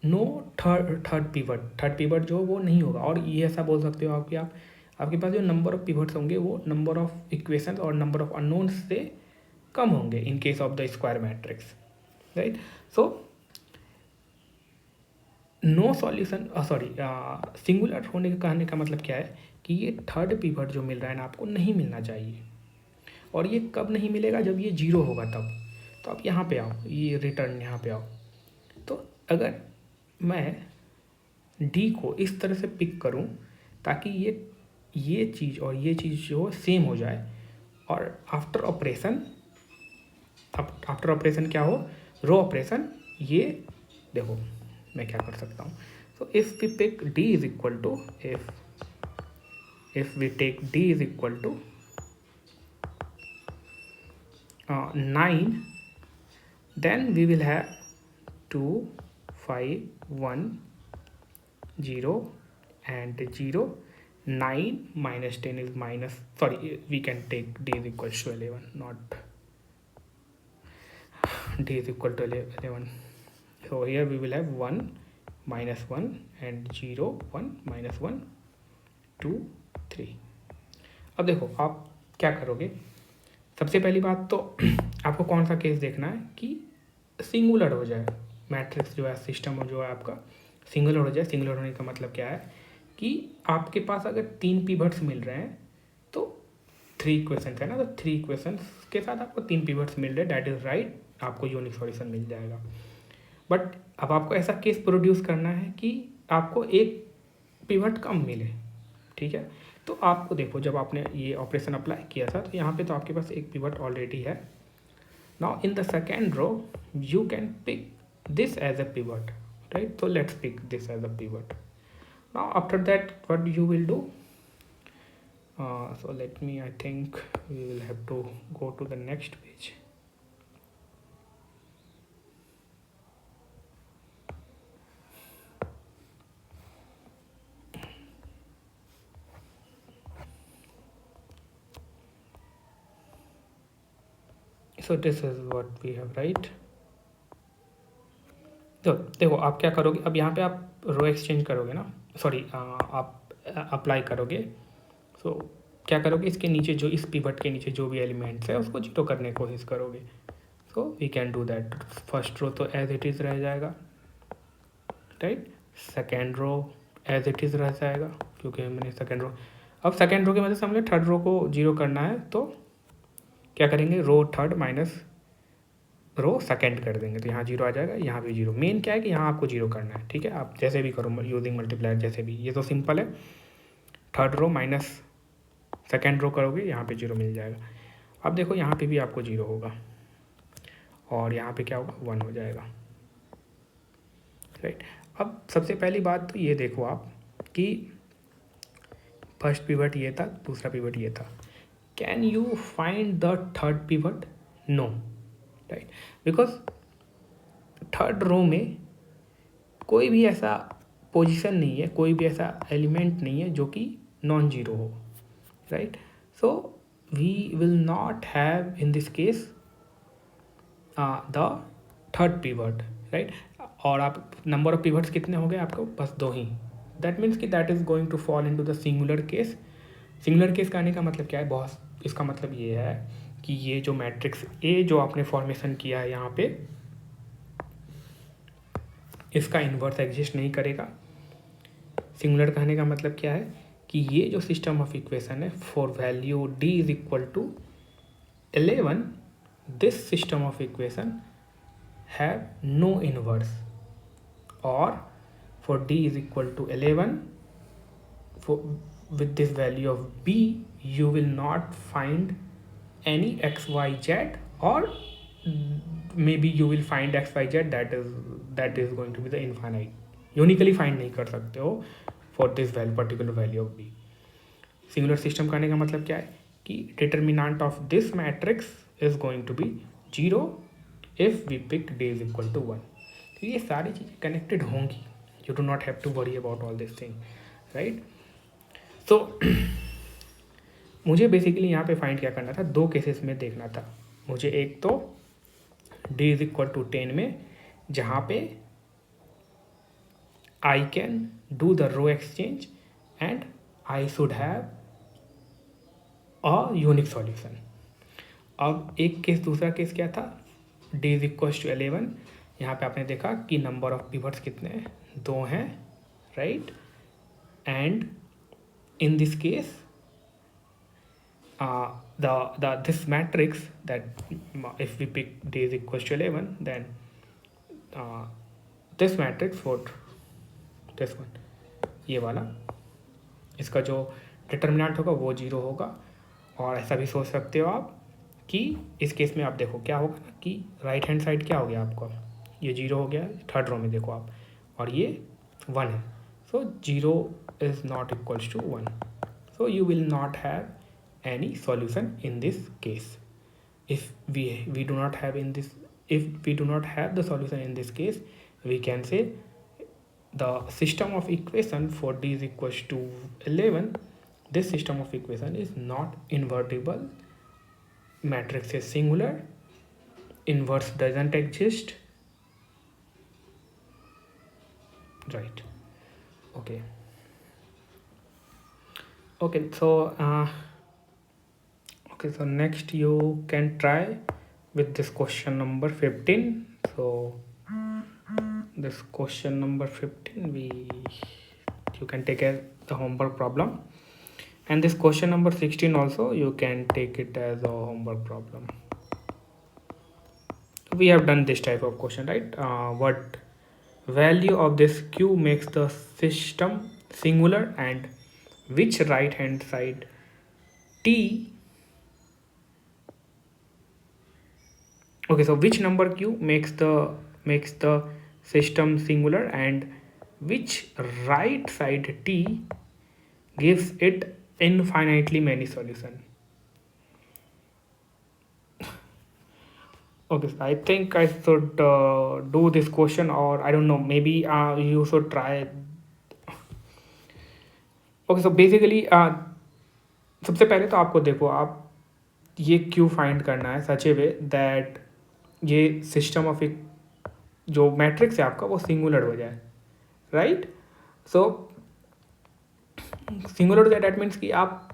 S1: no third pivot जो वो नहीं होगा। और ये ऐसा बोल सकते हो आपकी आपके पास जो नंबर ऑफ पिवट्स होंगे वो नंबर ऑफ इक्वेशंस और नंबर ऑफ अननोन्स से कम होंगे in case of the square matrix, right. So no solution, sorry singular होने का कहने का मतलब क्या है कि ये थर्ड पिवट जो मिल रहा है ना आपको नहीं मिलना चाहिए। और ये कब नहीं मिलेगा, जब ये 0 होगा तब। तो आप यहाँ पे आओ, ये रिटर्न यहाँ पे आओ। तो अगर मैं d को इस तरह से पिक करूँ ताकि ये चीज़ और ये चीज़ जो सेम हो जाए, और आफ्टर ऑपरेशन क्या हो, रो ऑपरेशन, ये देखो मैं क्या कर सकता हूँ। So if we pick d is equal to if we take d is equal to 9, then we will have 2 5 1 0 and 0. 9 minus 10 is minus, sorry, we can take d is equal to 11, not d is equal to 11. So here we will have 1 minus 1 and 0 1 minus 1 2 3। अब देखो आप क्या करोगे। सबसे पहली बात तो आपको कौन सा केस देखना है कि सिंगुलर हो जाए मैट्रिक्स, जो है सिस्टम जो है आपका सिंगुलर हो जाए। सिंगुलर होने का मतलब क्या है कि आपके पास अगर 3 पिवट्स मिल रहे हैं तो 3 इक्वेशंस है ना, तो 3 इक्वेशंस के साथ आपको 3 पिवट्स मिल रहे हैं, दैट इज राइट, आपको यूनिक सॉल्यूशन मिल जाएगा। बट अब आपको ऐसा केस प्रोड्यूस करना है कि आपको एक पिवट कम मिले, ठीक है। तो आपको देखो जब आपने ये ऑपरेशन अप्लाई किया था तो यहाँ पे तो आपके पास एक पिवट ऑलरेडी है। Now in the second row you can pick this as a pivot, right? So let's pick this as a pivot. Now after that what you will do, so let me, I think we will have to go to the next page. So this is what we have, right? तो देखो आप क्या करोगे, अब यहाँ पे आप row exchange करोगे ना, सॉरी आप अप्लाई करोगे। सो क्या करोगे, इसके नीचे जो, इस पिवट के नीचे जो भी एलिमेंट्स है उसको जीरो करने की कोशिश करोगे। So we can do that. First row तो एज इट इज़ रह जाएगा, right? Second row as it is रह जाएगा क्योंकि हमने सेकेंड रो, अब सेकेंड रो के मतलब हमने थर्ड रो को जीरो करना है तो क्या करेंगे, row third minus row second कर देंगे तो यहाँ जीरो आ जाएगा, यहाँ भी जीरो। मेन क्या है कि यहाँ आपको जीरो करना है, ठीक है? आप जैसे भी करो यूजिंग मल्टीप्लायर, जैसे भी, ये तो सिंपल है। Third row minus second row करोगे, यहाँ पे जीरो मिल जाएगा। अब देखो यहाँ पे भी आपको जीरो होगा और यहाँ पे क्या होगा, वन हो जाएगा, राइट? अब सबसे पहली बात तो ये देखो आप कि फर्स्ट पिवट ये था, दूसरा पिवट ये था। Can you find the third pivot? No, right? Because third row में कोई भी ऐसा पोजीशन नहीं है, कोई भी ऐसा एलिमेंट नहीं है जो कि नॉन जीरो हो, right? So we will not have in this case the third pivot, right? और आप नंबर ऑफ पिवट्स कितने हो गए आपको, बस दो ही। दैट मीन्स कि that is going to fall into the singular case. Singular case का आने का मतलब क्या है, बहुत, इसका मतलब ये है कि ये जो मैट्रिक्स ए जो आपने फॉर्मेशन किया है यहाँ पे, इसका इन्वर्स एग्जिस्ट नहीं करेगा। सिंगुलर कहने का मतलब क्या है कि ये जो सिस्टम ऑफ इक्वेशन है for value d is equal to 11, this system of equation have no inverse, और for d is equal to 11 for with this value of b you will not find any x y z, or maybe you will find x y z that is going to be the infinite, uniquely find नहीं कर सकते हो for this value, particular value of B. Singular system करने का मतलब क्या है कि determinant of this matrix is going to be zero if we pick d is equal to 1। तो ये सारी चीज़ें कनेक्टेड होंगी, you do not have to worry about all this thing, right? So मुझे बेसिकली यहाँ पे फाइंड क्या करना था, दो केसेस में देखना था मुझे। एक तो d इज इक्वल टू 10 में, जहाँ पे I can do the row exchange and I should have a unique solution. अब एक केस, दूसरा केस क्या था, d इज इक्वल टू 11, यहाँ पे आपने देखा कि नंबर ऑफ पिवट्स कितने हैं, दो हैं, right? And in this case this matrix that if we pick d is equals to 11, then this matrix for this one, ये वाला, इसका जो डिटर्मिनेंट होगा वो जीरो होगा। और ऐसा भी सोच सकते हो आप कि इस केस में आप देखो क्या होगा ना कि राइट हैंड साइड क्या हो गया आपका, ये जीरो हो गया थर्ड रो में देखो आप, और ये वन है। So zero is not equals to 1, so you will not have any solution in this case. If we do not have in this, if we do not have the solution in this case, we can say the system of equation for d is equals to 11, this system of equation is not invertible, matrix is singular, inverse doesn't exist, right? Okay, so okay, so next you can try with this question number 15. So this question number 15, you can take as the homework problem, and this question number 16 also you can take it as a homework problem. We have done this type of question, right? What value of this q makes the system singular and which right hand side t, okay, so which number q makes the system singular, and which right side t gives it infinitely many solution. Okay, so I think I should do this question, or I don't know, maybe you should try. Okay, so basically सबसे पहले तो आपको देखो, आप ये क्यों find करना है सच ए वे दैट ये सिस्टम ऑफ एक जो मैट्रिक्स है आपका वो सिंगुलर हो जाए, राइट? सो सिंगुलर हो जाए डैट मीन्स कि आप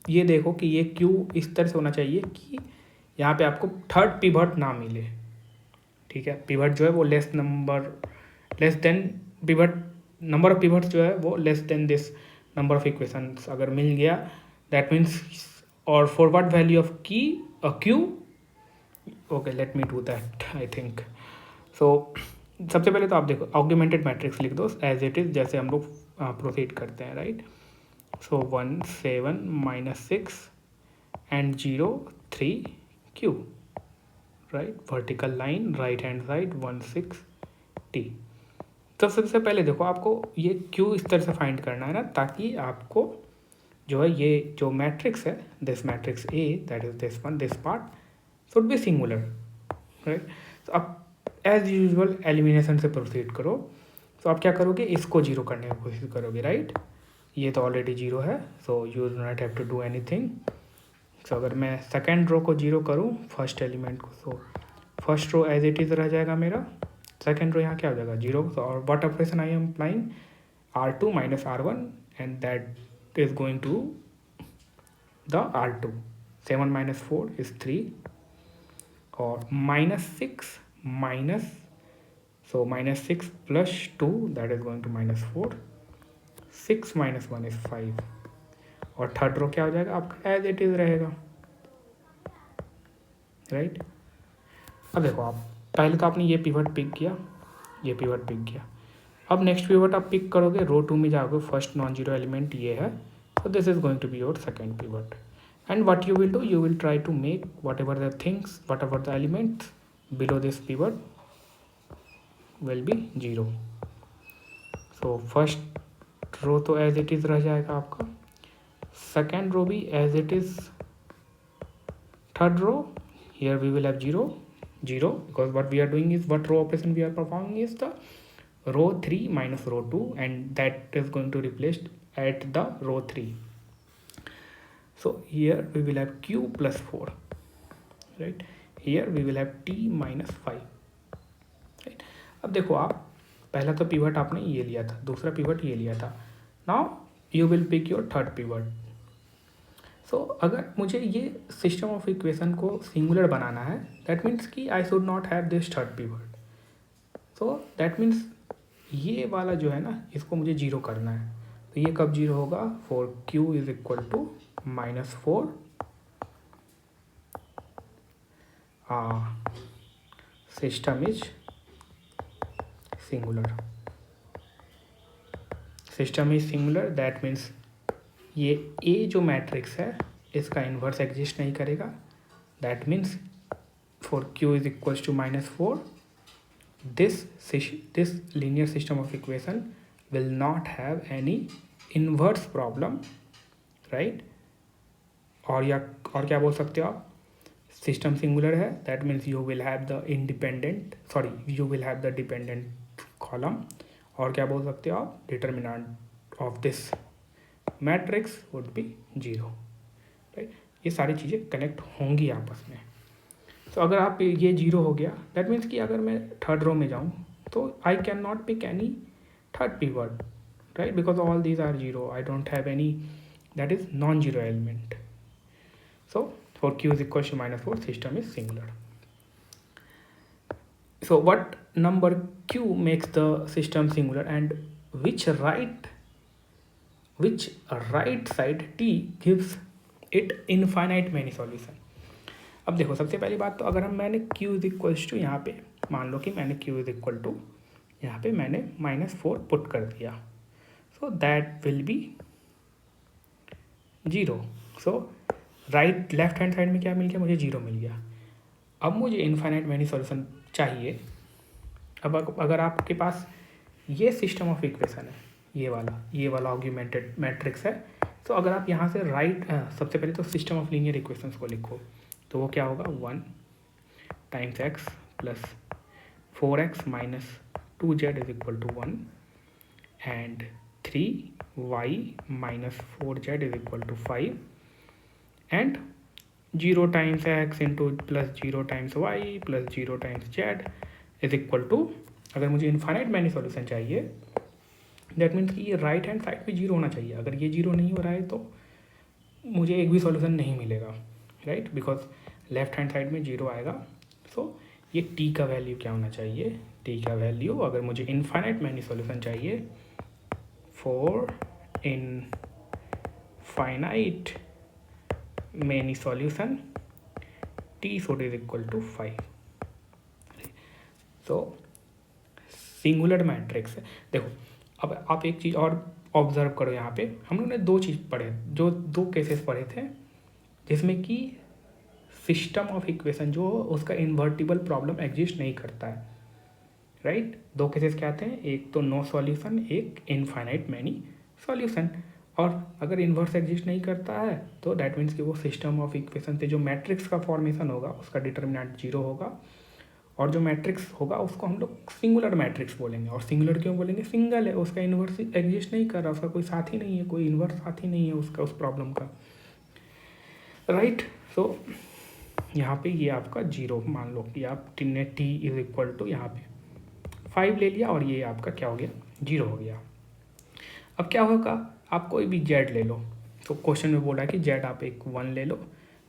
S1: ये देखो कि ये क्यू इस तरह से होना चाहिए कि यहाँ पे आपको थर्ड पिवट ना मिले, ठीक है? पिवट जो है वो less than pivot, number of pivots जो है वो less than this number of equations अगर मिल गया, दैट मीन्स, और फॉर व्हाट वैल्यू ऑफ की Q, okay let me do that I think. So सबसे पहले तो आप देखो ऑग्यूमेंटेड मैट्रिक्स लिख दो एज इट इज़, जैसे हम लोग प्रोसीड करते हैं, right? So 1 7 -6 and 0 3 Q, right? Vertical line right hand side 1 6 T. तो सबसे पहले देखो आपको ये क्यू इस तरह से फाइंड करना है ना, ताकि आपको जो है ये जो मैट्रिक्स है, this matrix A that is this one, this part should be singular, right? तो आप एज यूजुअल एलिमिनेशन से प्रोसीड करो। तो आप क्या करोगे, इसको जीरो करने की कोशिश करोगे, राइट? ये तो ऑलरेडी जीरो है, so you do not have to do anything. So अगर मैं सेकेंड रो को जीरो करूँ फर्स्ट एलिमेंट को, so first row as it is रह जाएगा मेरा, सेकेंड रो यहाँ क्या हो जाएगा जीरो। और what operation I am applying, R2 - R1 and that is going to the R2, 7 - 4 is 3, और -6 minus, so -6 plus 2 that is going to -4, 6 - 1 is 5, और थर्ड रो क्या हो जाएगा आपका एज इट इज़ रहेगा, राइट? अब देखो आप पहले तो आपने ये पिवट पिक किया, ये पिवट पिक किया, अब नेक्स्ट पिवट आप पिक करोगे, रो 2 में जाओगे, फर्स्ट नॉन जीरो एलिमेंट ये है, so this is going to be your second pivot. And what you will do, you will try to make whatever the things, whatever the elements below this pivot will be 0. So first रो तो as it is रह जाएगा आपका, second रो भी as it is, third row here we will have 0 0, because what we are doing is, what row operation we are performing is the row 3 minus row 2, and that is going to replace at the row 3. So here we will have q plus 4, right? Here we will have t minus 5, right? अब देखो आप पहला तो pivot आपने ये लिया था, दूसरा पिवट ये लिया था, now you will pick your third pivot. So अगर मुझे ये सिस्टम ऑफ इक्वेशन को सिंगुलर बनाना है, दैट मीन्स कि I should not have this third pivot. So that means ये वाला जो है ना, इसको मुझे जीरो करना है। तो ये कब जीरो होगा, for q is equal to -4 system is singular, system is singular, that means ये a जो मैट्रिक्स है इसका इन्वर्स एग्जिस्ट नहीं करेगा, that means for q is equal to -4 this linear system of equation will not have any inverse problem, right? और क्या बोल सकते हो आप, सिस्टम सिंगुलर है, that means you will have the you will have the dependent column, और क्या बोल सकते हो आप, determinant of this matrix would be 0, right? ये सारी चीज़ें कनेक्ट होंगी आपस में। तो अगर आप ये 0 हो गया, दैट मीन्स कि अगर मैं थर्ड रो में जाऊँ तो I can not pick any third pivot, right? Because all these are 0, I don't have any that is non zero element. So for q is equal to -4 system is singular. So what number q makes the system singular, and which right side t gives it infinite many solution। अब देखो सबसे पहली बात तो, अगर मैंने q is equal to, यहाँ पे मान लो कि मैंने q इज इक्वल टू, यहाँ पे मैंने -4 पुट कर दिया, सो that will be zero. So right left hand side में क्या मिल गया, मुझे जीरो मिल गया। अब मुझे इनफाइनाइट मैनी सॉल्यूशन चाहिए। अब अगर आपके पास ये सिस्टम ऑफ इक्वेशन है, ये वाला ऑग्यूमेंटेड मैट्रिक्स है, तो अगर आप यहाँ से सबसे पहले तो सिस्टम ऑफ लीनियर इक्वेशंस को लिखो, तो वो क्या होगा, 1 times x plus 4x minus 2z is equal to 1 and 3y minus 4z is equal to 5 and 0 times x into plus 0 times y plus 0 times z is equal to, अगर मुझे infinite many solution चाहिए that means कि ये right hand side पे zero होना चाहिए। अगर ये जीरो नहीं हो रहा है तो मुझे एक भी सॉल्यूशन नहीं मिलेगा, right, because left hand side में जीरो आएगा। सो ये टी का वैल्यू क्या होना चाहिए, टी का वैल्यू, अगर मुझे इन्फाइनाइट मैनी सॉल्यूशन चाहिए for infinite many solution t should is equal to 5। So singular matrix है। देखो अब आप एक चीज़ और ऑब्जर्व करो, यहाँ पे हम लोगों ने दो चीज़ पढ़े, जो दो केसेस पढ़े थे जिसमें कि सिस्टम ऑफ इक्वेशन जो उसका इन्वर्टिबल प्रॉब्लम एग्जिस्ट नहीं करता है, राइट। दो केसेस क्या आते हैं, एक तो नो सॉल्यूशन, एक इनफाइनाइट मैनी सॉल्यूशन। और अगर इन्वर्स एग्जिस्ट नहीं करता है तो दैट मीन्स कि वो सिस्टम ऑफ इक्वेशन से जो मैट्रिक्स का फॉर्मेशन होगा उसका डिटर्मिनेंट जीरो होगा, और जो मैट्रिक्स होगा उसको हम लोग सिंगुलर मैट्रिक्स बोलेंगे। और सिंगुलर क्यों बोलेंगे, सिंगल है, उसका इन्वर्स एग्जिस्ट नहीं कर रहा, उसका कोई साथी नहीं है, कोई इन्वर्स साथी नहीं है उसका, उस प्रॉब्लम का, राइट। सो यहाँ पे ये आपका जीरो मान लो कि आप ने टी इज इक्वल टू यहाँ पे 5 ले लिया और ये आपका क्या हो गया, जीरो हो गया। अब क्या होगा, आप कोई भी जेड ले लो, तो क्वेश्चन में बोला कि जेड आप एक 1 ले लो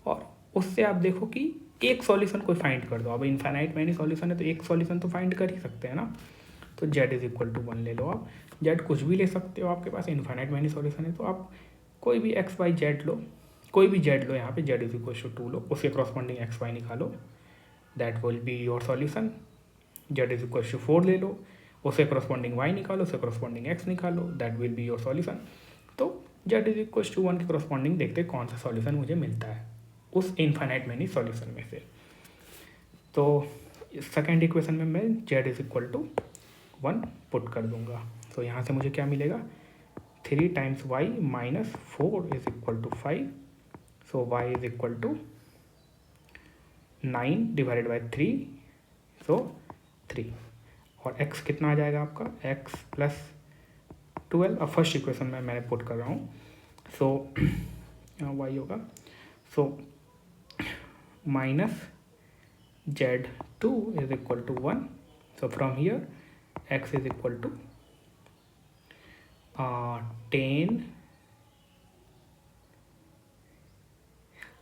S1: और उससे आप देखो कि एक सॉल्यूशन कोई फाइंड कर दो। अब इनफाइनाइट मैनी सॉल्यूशन है तो एक सॉल्यूशन तो फाइंड कर ही सकते हैं ना, तो जेड इज इक्वल टू 1 ले लो। आप जेड कुछ भी ले सकते हो, आपके पास इनफाइनाइट मैनी सॉल्यूशन है तो आप कोई भी एक्स वाई जेड लो, कोई भी जेड लो, यहाँ पे जेड इज इक्वल टू 2 लो, उसके क्रॉसपॉन्डिंग एक्स वाई निकालो, that will be your solution. Z is equal to 4 ले लो, उससे क्रॉसपॉन्डिंग वाई निकालो, उससे क्रॉसपॉन्डिंग एक्स निकालो, that will be your solution. तो जेड इज इक्वल टू 1 के क्रॉसपॉन्डिंग देखते कौन सा सॉल्यूशन मुझे मिलता है उस इनफाइनाइट मैनी सॉल्यूशन में से। तो सेकेंड इक्वेशन में मैं z is equal to 1 put कर दूंगा, तो यहाँ से मुझे क्या मिलेगा, 3 times y minus 4 is equal to 5, so y is equal to 9 divided by 3, so 3, और x कितना आ जाएगा आपका, x प्लस 12। अब फर्स्ट इक्वेशन में मैंने पुट कर रहा हूँ, सो y होगा, so minus z2 is equal to 1, so from here x is equal to 10,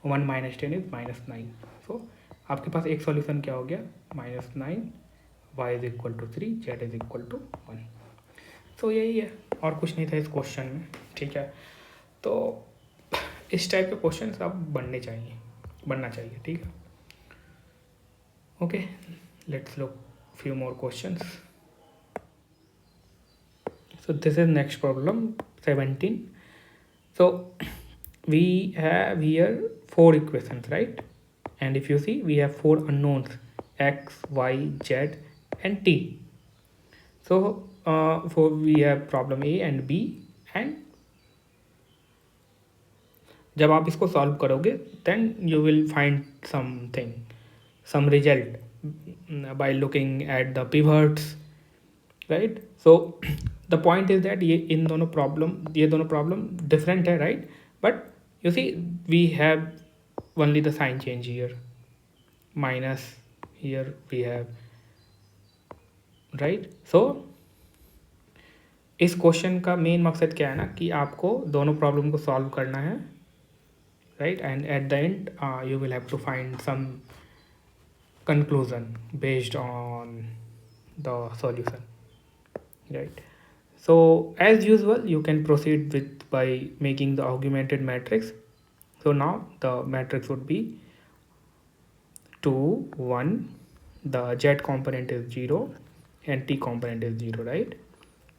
S1: 1 minus 10 is minus 9। So आपके पास एक सॉल्यूशन क्या हो गया, -9, y is equal to 3, z is equal to 1। So यही है, और कुछ नहीं था इस क्वेश्चन में, ठीक है। तो इस टाइप के क्वेश्चन अब बनना चाहिए, ठीक है। Okay, let's look few more questions. So this is next problem 17. So we have here 4 equations, right? And if you see we have 4 unknowns x, y, z and t. So for we have problem A and B, and जब आप इसको solve करोगे then you will find some result by looking at the pivots, right? So the point is that ये दोनों problem different है, right? But you see we have only the sign change here, minus here we have, right? So इस question का main मकसद क्या है ना, कि आपको दोनों प्रॉब्लम को सॉल्व करना है, right? And at the end you will have to find some conclusion based on the solution, right? So as usual you can proceed with by making the augmented matrix. So now the matrix would be 2 1, the z component is 0 and t component is 0, right?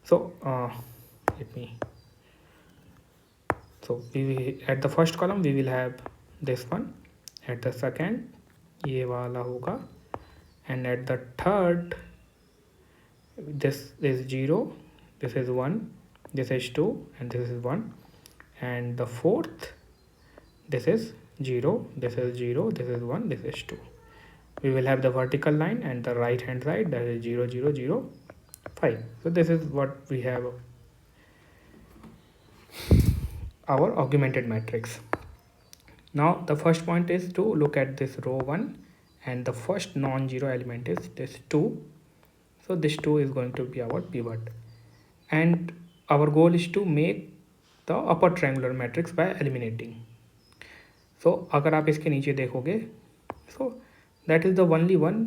S1: So let me So at the first column we will have this one, at the second ये वाला होगा, and at the third this is 0, this is 1, this is 2, and this is 1, and the fourth this is 0, this is 0, this is 1, this is 2. We will have the vertical line and the right hand side, that is 0 0 0 5. So this is what we have our augmented matrix. Now the first point is to look at this row 1, and the first non-zero element is this 2. So this 2 is going to be our pivot, and our goal is to make the upper triangular matrix by eliminating. So अगर आप इसके नीचे देखोगे, so that is the only one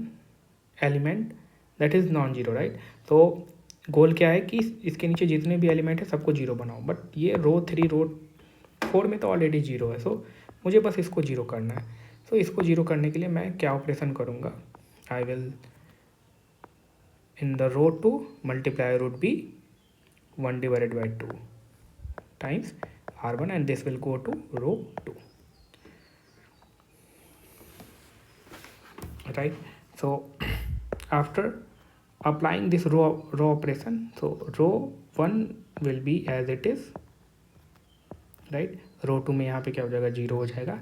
S1: element that is non-zero, right? तो गोल क्या है कि इसके नीचे जितने भी एलिमेंट है सबको जीरो बनाओ, बट ये रो 3 रो 4 में तो ऑलरेडी जीरो है, सो मुझे बस इसको जीरो करना है. सो इसको जीरो करने के लिए मैं क्या ऑपरेशन करूँगा, I will in the row 2 multiplier would be 1 divided by 2 times r1, and this will go to row 2, right? So after applying this row operation, so row 1 will be as it is, right? row 2 में यहाँ पे क्या हो जाएगा, 0 हो जाएगा,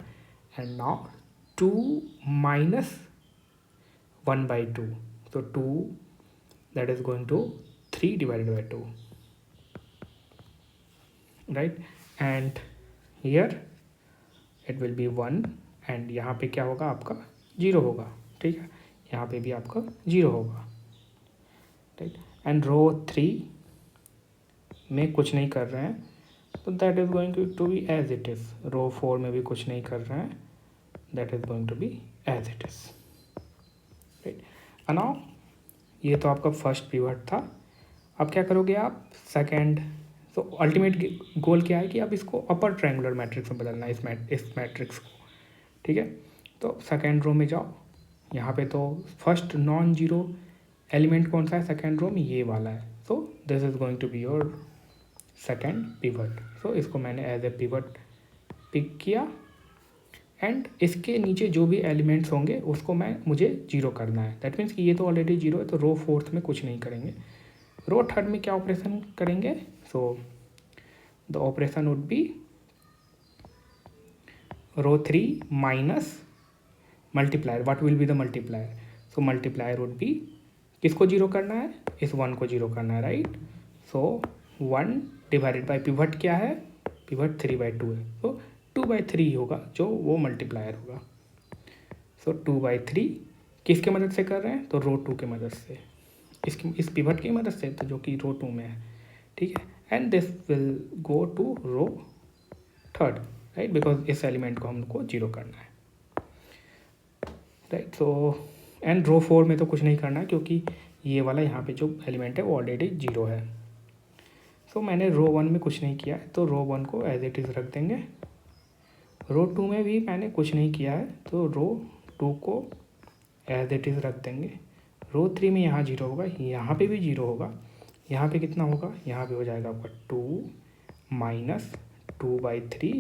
S1: and now 2 minus 1 by 2, so 2 that is going to 3 divided by 2, right? And here it will be 1, and यहाँ पे क्या होगा, आपका 0 होगा, ठीक है? यहाँ पे भी आपका 0 होगा, right? and row 3 में कुछ नहीं कर रहे हैं, तो that is going to be as it is. row 4 में भी कुछ नहीं कर रहे हैं, that is going to be as it is, right? and now ये तो आपका फर्स्ट पिवट था. अब क्या करोगे आप, सेकंड. तो अल्टीमेट गोल क्या है कि अब इसको अपर ट्रायंगुलर मैट्रिक्स में बदलना है, इस मैट्रिक्स को, ठीक है? तो सेकंड रो में जाओ, यहाँ पे तो फर्स्ट नॉन जीरो एलिमेंट कौन सा है सेकंड रो में, ये वाला है. So this is going to be your second pivot. So इसको मैंने एज ए पिवट पिक किया, एंड इसके नीचे जो भी एलिमेंट्स होंगे उसको मुझे जीरो करना है. दैट मीन्स कि ये तो ऑलरेडी जीरो है, तो रो 4 में कुछ नहीं करेंगे. रो 3 में क्या ऑपरेशन करेंगे, so the operation would be row 3 minus multiplier. What will be the multiplier, so multiplier would be, किसको जीरो करना है, इस 1 को जीरो करना है, right? So 1 divided by pivot क्या है, पिवट 3/2 है, सो 2/3 होगा जो वो मल्टीप्लायर होगा. सो 2/3 किसके मदद से कर रहे हैं, तो रो 2 के मदद से, इस पिवट की मदद से, तो जो कि रो 2 में है, ठीक है? And this will go to row 3, right? Because इस एलिमेंट को हमको जीरो करना है, राइट? सो एंड रो 4 में तो कुछ नहीं करना है, क्योंकि ये वाला यहाँ पे जो एलिमेंट है वो ऑलरेडी जीरो है. सो मैंने रो 1 में कुछ नहीं किया है, तो रो 1 को एज इट इज़ रख देंगे. रो 2 में भी मैंने कुछ नहीं किया है, तो रो 2 को एज इट इज़ रख देंगे. रो 3 में यहाँ जीरो होगा, यहाँ पे भी जीरो होगा. यहाँ पे कितना होगा, यहाँ पे हो जाएगा आपका 2 माइनस 2/3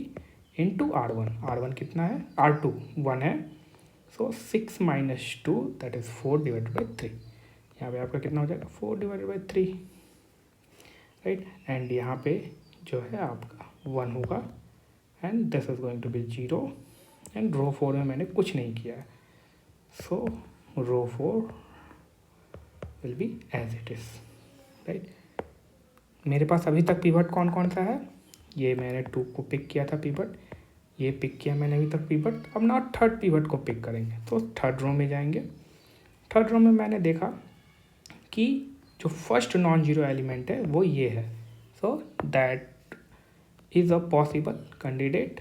S1: इंटू R1. R1 कितना है, R2 1 है, सो 6 minus 2 that is 4 divided by 3. यहाँ पे आपका कितना हो जाएगा, 4 डिवाइडेड बाई 3, राइट? एंड यहाँ पे जो है आपका 1 होगा, and this is going to be 0. And row 4 में मैंने कुछ नहीं किया है, so row 4 will be as it is, right? मेरे पास अभी तक पिवट कौन कौन सा है, ये मैंने 2 को पिक किया था पिवट, ये पिक किया मैंने अभी तक पिवट. अब ना थर्ड पिवट को पिक करेंगे, तो थर्ड रो में जाएंगे. थर्ड रो में मैंने देखा कि जो फर्स्ट नॉन जीरो एलिमेंट है वो ये है, so that is a possible candidate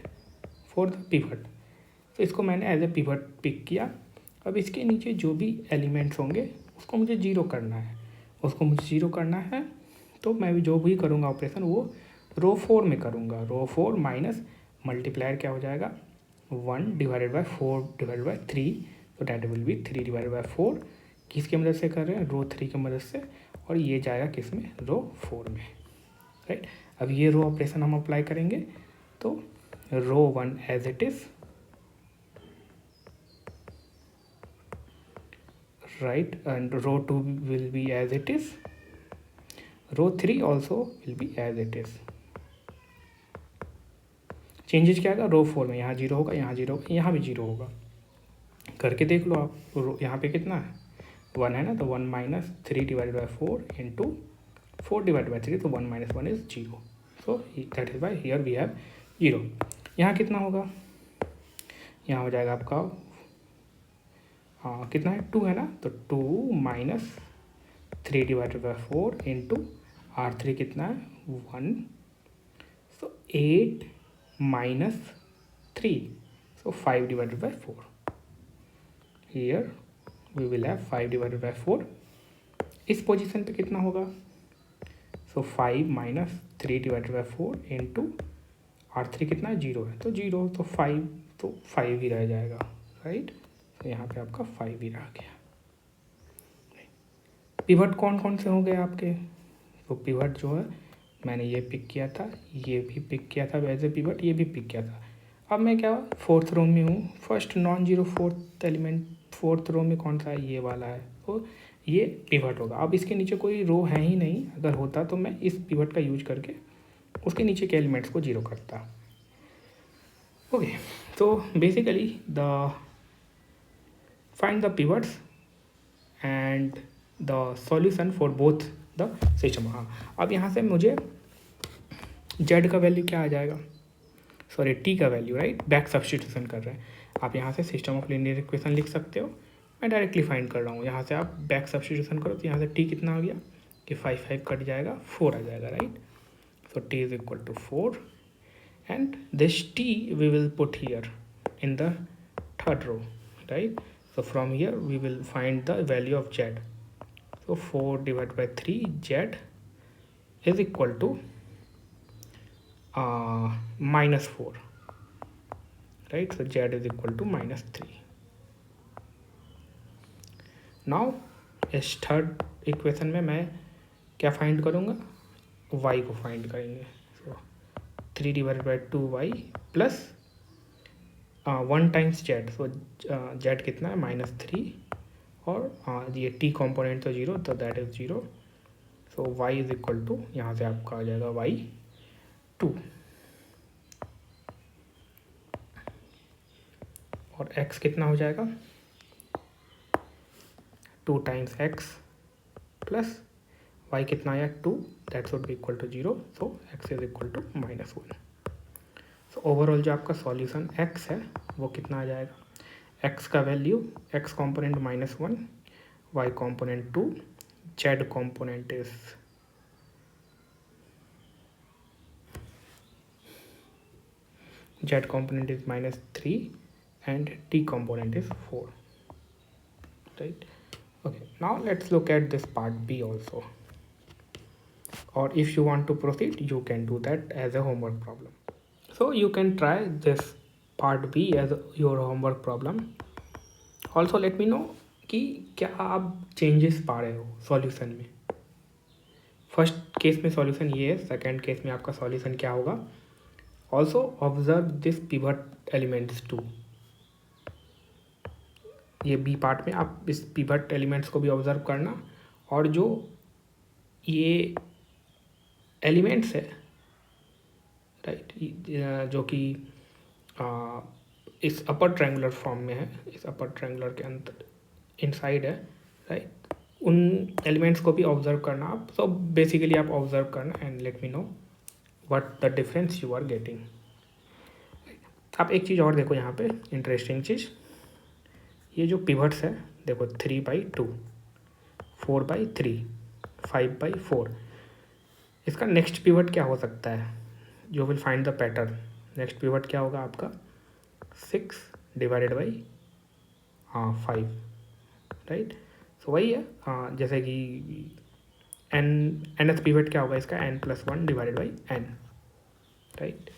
S1: for the pivot. तो इसको मैंने एज ए पिवट पिक किया. अब इसके नीचे जो भी एलिमेंट्स होंगे उसको मुझे जीरो करना है, तो मैं भी जो भी करूँगा ऑपरेशन वो रो 4 में करूँगा. रो 4 माइनस मल्टीप्लायर क्या हो जाएगा, 1 डिवाइडेड बाई 4 डिवाइडेड बाई 3, तो that will be 3 divided by 4. किसकी मदद से कर रहे हैं, रो 3 की मदद से, और ये जाएगा किस में, रो 4 में, राइट? अब ये रो ऑपरेशन हम अप्लाई करेंगे, तो row 1 as it is, right, and row 2 will be as it is, row 3 also will be as it is. Changes क्या आएगा, रो 4 में यहाँ 0 होगा, यहाँ 0 होगा, यहाँ भी 0 होगा। करके देख लो आप, यहाँ पे कितना है 1 है ना, तो 1 minus 3 divided by 4 into 4 divide by 3, तो 1 minus 1 is 0, so that is why here we have 0। यहाँ कितना होगा, यहाँ हो जाएगा आपका कितना है 2 है ना, तो 2 minus 3 divided by 4 into R3 कितना है 1, so 8 minus 3, so 5 divided by 4, here we will have 5 divided by 4। इस पोजीशन पे कितना होगा, so 5 minus 3 divided by 4 into R3 कितना है 0 है, तो 0, तो 5 ही रह जाएगा, राइट। तो यहाँ पे आपका 5 ही रह गया। पिवट कौन कौन से हो गए आपके, तो पिवट जो है मैंने ये पिक किया था, ये भी पिक किया था एज ए पिवट, ये भी पिक किया था। अब मैं क्या 4th रो में हूँ, first non zero 4th element 4th रो में कौन सा है, ये वाला है, तो ये पिवट होगा। अब इसके नीचे कोई रो है ही नहीं, अगर होता तो मैं इस पिवट का यूज करके उसके नीचे के एलिमेंट्स को 0 करता। ओके, तो basically the find the pivots and the solution for both the system. हाँ, अब यहाँ से मुझे z का वैल्यू क्या आ जाएगा, सॉरी t का वैल्यू, राइट, बैक सब्स्टिट्यूशन कर रहे हैं आप। यहाँ से सिस्टम ऑफ लीनियर इक्वेशन लिख सकते हो, मैं डायरेक्टली फाइंड कर रहा हूँ। यहाँ से आप बैक सब्स्टिट्यूशन करो तो यहाँ से t कितना आ गया कि 5 कट जाएगा, 4 आ जाएगा, right. So t is equal to 4 and this t we will put here in the 3rd row, right. So from here we will find the value of z. So 4 divided by 3 z is equal to minus 4, right. So z is equal to minus 3. Now इस 3rd equation में मैं क्या find करूँगा, y को find करेंगे। So 3 divided by 2y plus 1 times Z, so Z कितना है -3, और ये टी कॉम्पोनेंट तो 0, तो that is 0। So y is equal to, यहाँ से आपका आ जाएगा y2, और x कितना हो जाएगा 2 टाइम्स x प्लस y कितना आया 2, that should be equal to 0, so x is equal to -1। तो ओवरऑल जो आपका सॉल्यूशन x है वो कितना आ जाएगा, x का value x component -1, y component 2, z component is -3 and t component is 4, right. Okay, now let's look at this part B also, or if you want to proceed you can do that as a homework problem. So you can try this part B as your homework problem. Also let me know कि क्या आप changes पा रहे हो solution में। First case में solution ये है, सेकेंड केस में आपका सॉल्यूशन क्या होगा। Also observe this pivot elements too, ये बी पार्ट में आप इस पिवट एलिमेंट्स को भी ऑब्जर्व करना, और जो ये एलिमेंट्स है, राइट, जो कि इस अपर ट्रायंगुलर फॉर्म में है, इस अपर ट्रायंगुलर के अंदर इनसाइड है, राइट, उन एलिमेंट्स को भी ऑब्जर्व करना आप। सो बेसिकली आप ऑब्जर्व करना and let me know what the difference you are getting. आप एक चीज़ और देखो यहाँ पे, इंटरेस्टिंग चीज़, ये जो पिवट्स है देखो 3/2, 4/3, 5/4, इसका नेक्स्ट पिवट क्या हो सकता है, you will find the pattern. Next pivot क्या होगा आपका 6 डिवाइडेड बाई 5, राइट। सो वही है, जैसे कि nth पिवट क्या होगा इसका n+1 divided by n, right.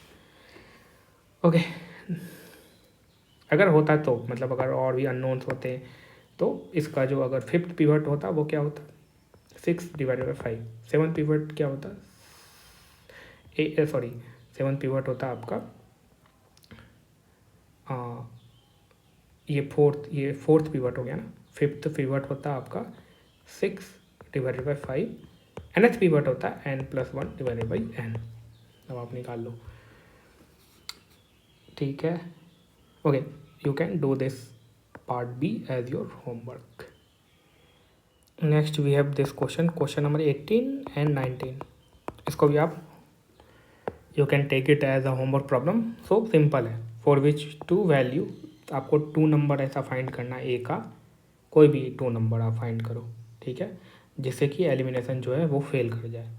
S1: Okay, अगर होता तो मतलब अगर और भी अननोन्स होते तो इसका जो अगर 5th पिवट होता वो क्या होता 6 डिवाइडेड बाई 5, 7th पिवट क्या होता सेवन पिवट होता है आपका ये फोर्थ पिवट हो गया ना। फिफ्थ पिवट होता है आपका 6/5। nth पिवट होता है n+1/n। अब आप निकाल लो, ठीक है। Okay, you can do this part B as your homework. Next we have this question number 18 and 19। इसको भी आप you can take it as a homework problem. So simple है, फॉर विच टू वैल्यू, आपको 2 number ऐसा find करना है, ए का कोई भी 2 नंबर आप फाइंड करो, ठीक है, जिससे कि एलिमिनेशन जो है वो फेल कर जाए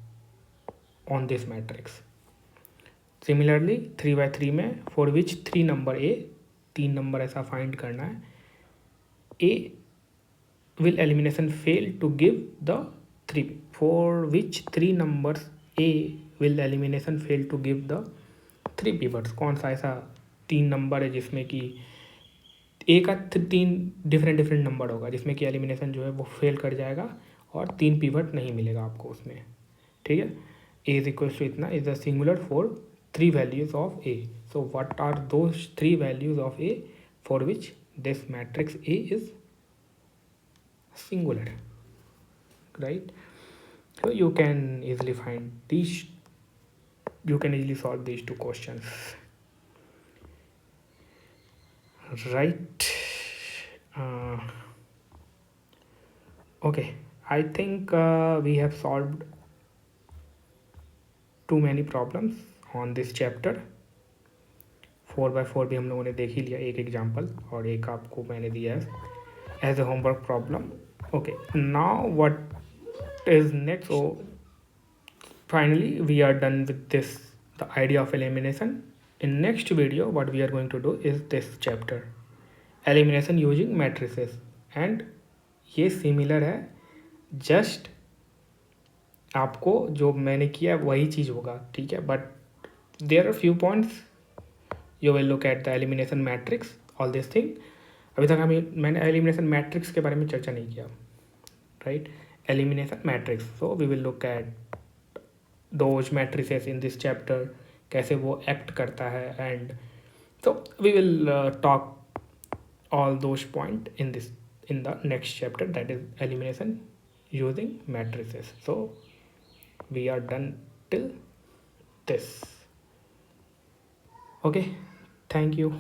S1: ऑन दिस मैट्रिक्स। सिमिलरली 3/3 में for which 3 number A, 3 number ऐसा फाइंड करना है, ए will elimination fail to give the 3, for which 3 numbers a will elimination fail to give the 3 pivots। कौन सा ऐसा 3 नंबर है जिसमें कि ए का 3 डिफरेंट नंबर होगा जिसमें कि एलिमिनेशन जो है वो फेल कर जाएगा और 3 पिवट नहीं मिलेगा आपको उसमें, ठीक है। ए इज इक्वल टू इतना is the singular for 3 values of A. So what are those 3 values of A for which this matrix A is singular, right? So you can easily find these, you can easily solve these 2 questions, right? uh, okay, I think we have solved too many problems on this chapter। 4/4 भी हम लोगों ने देख ही लिया, एक example, और एक आपको मैंने दिया है as a homework problem. okay, now what is next? So finally we are done with this, the idea of elimination। in next video what we are going to do is this chapter, elimination using matrices। and ये similar है, just आपको जो मैंने किया वही चीज़ होगा, ठीक है, but there are few points you will look at the elimination matrix, all this thing. अभी तक मैंने एलिमिनेशन मैट्रिक्स के बारे में चर्चा नहीं किया, right? Elimination matrix, so we will look at those matrices in this chapter, कैसे वो एक्ट करता है, and so we will talk all those point in the next chapter, that is elimination using matrices। so we are done till this। okay, thank you।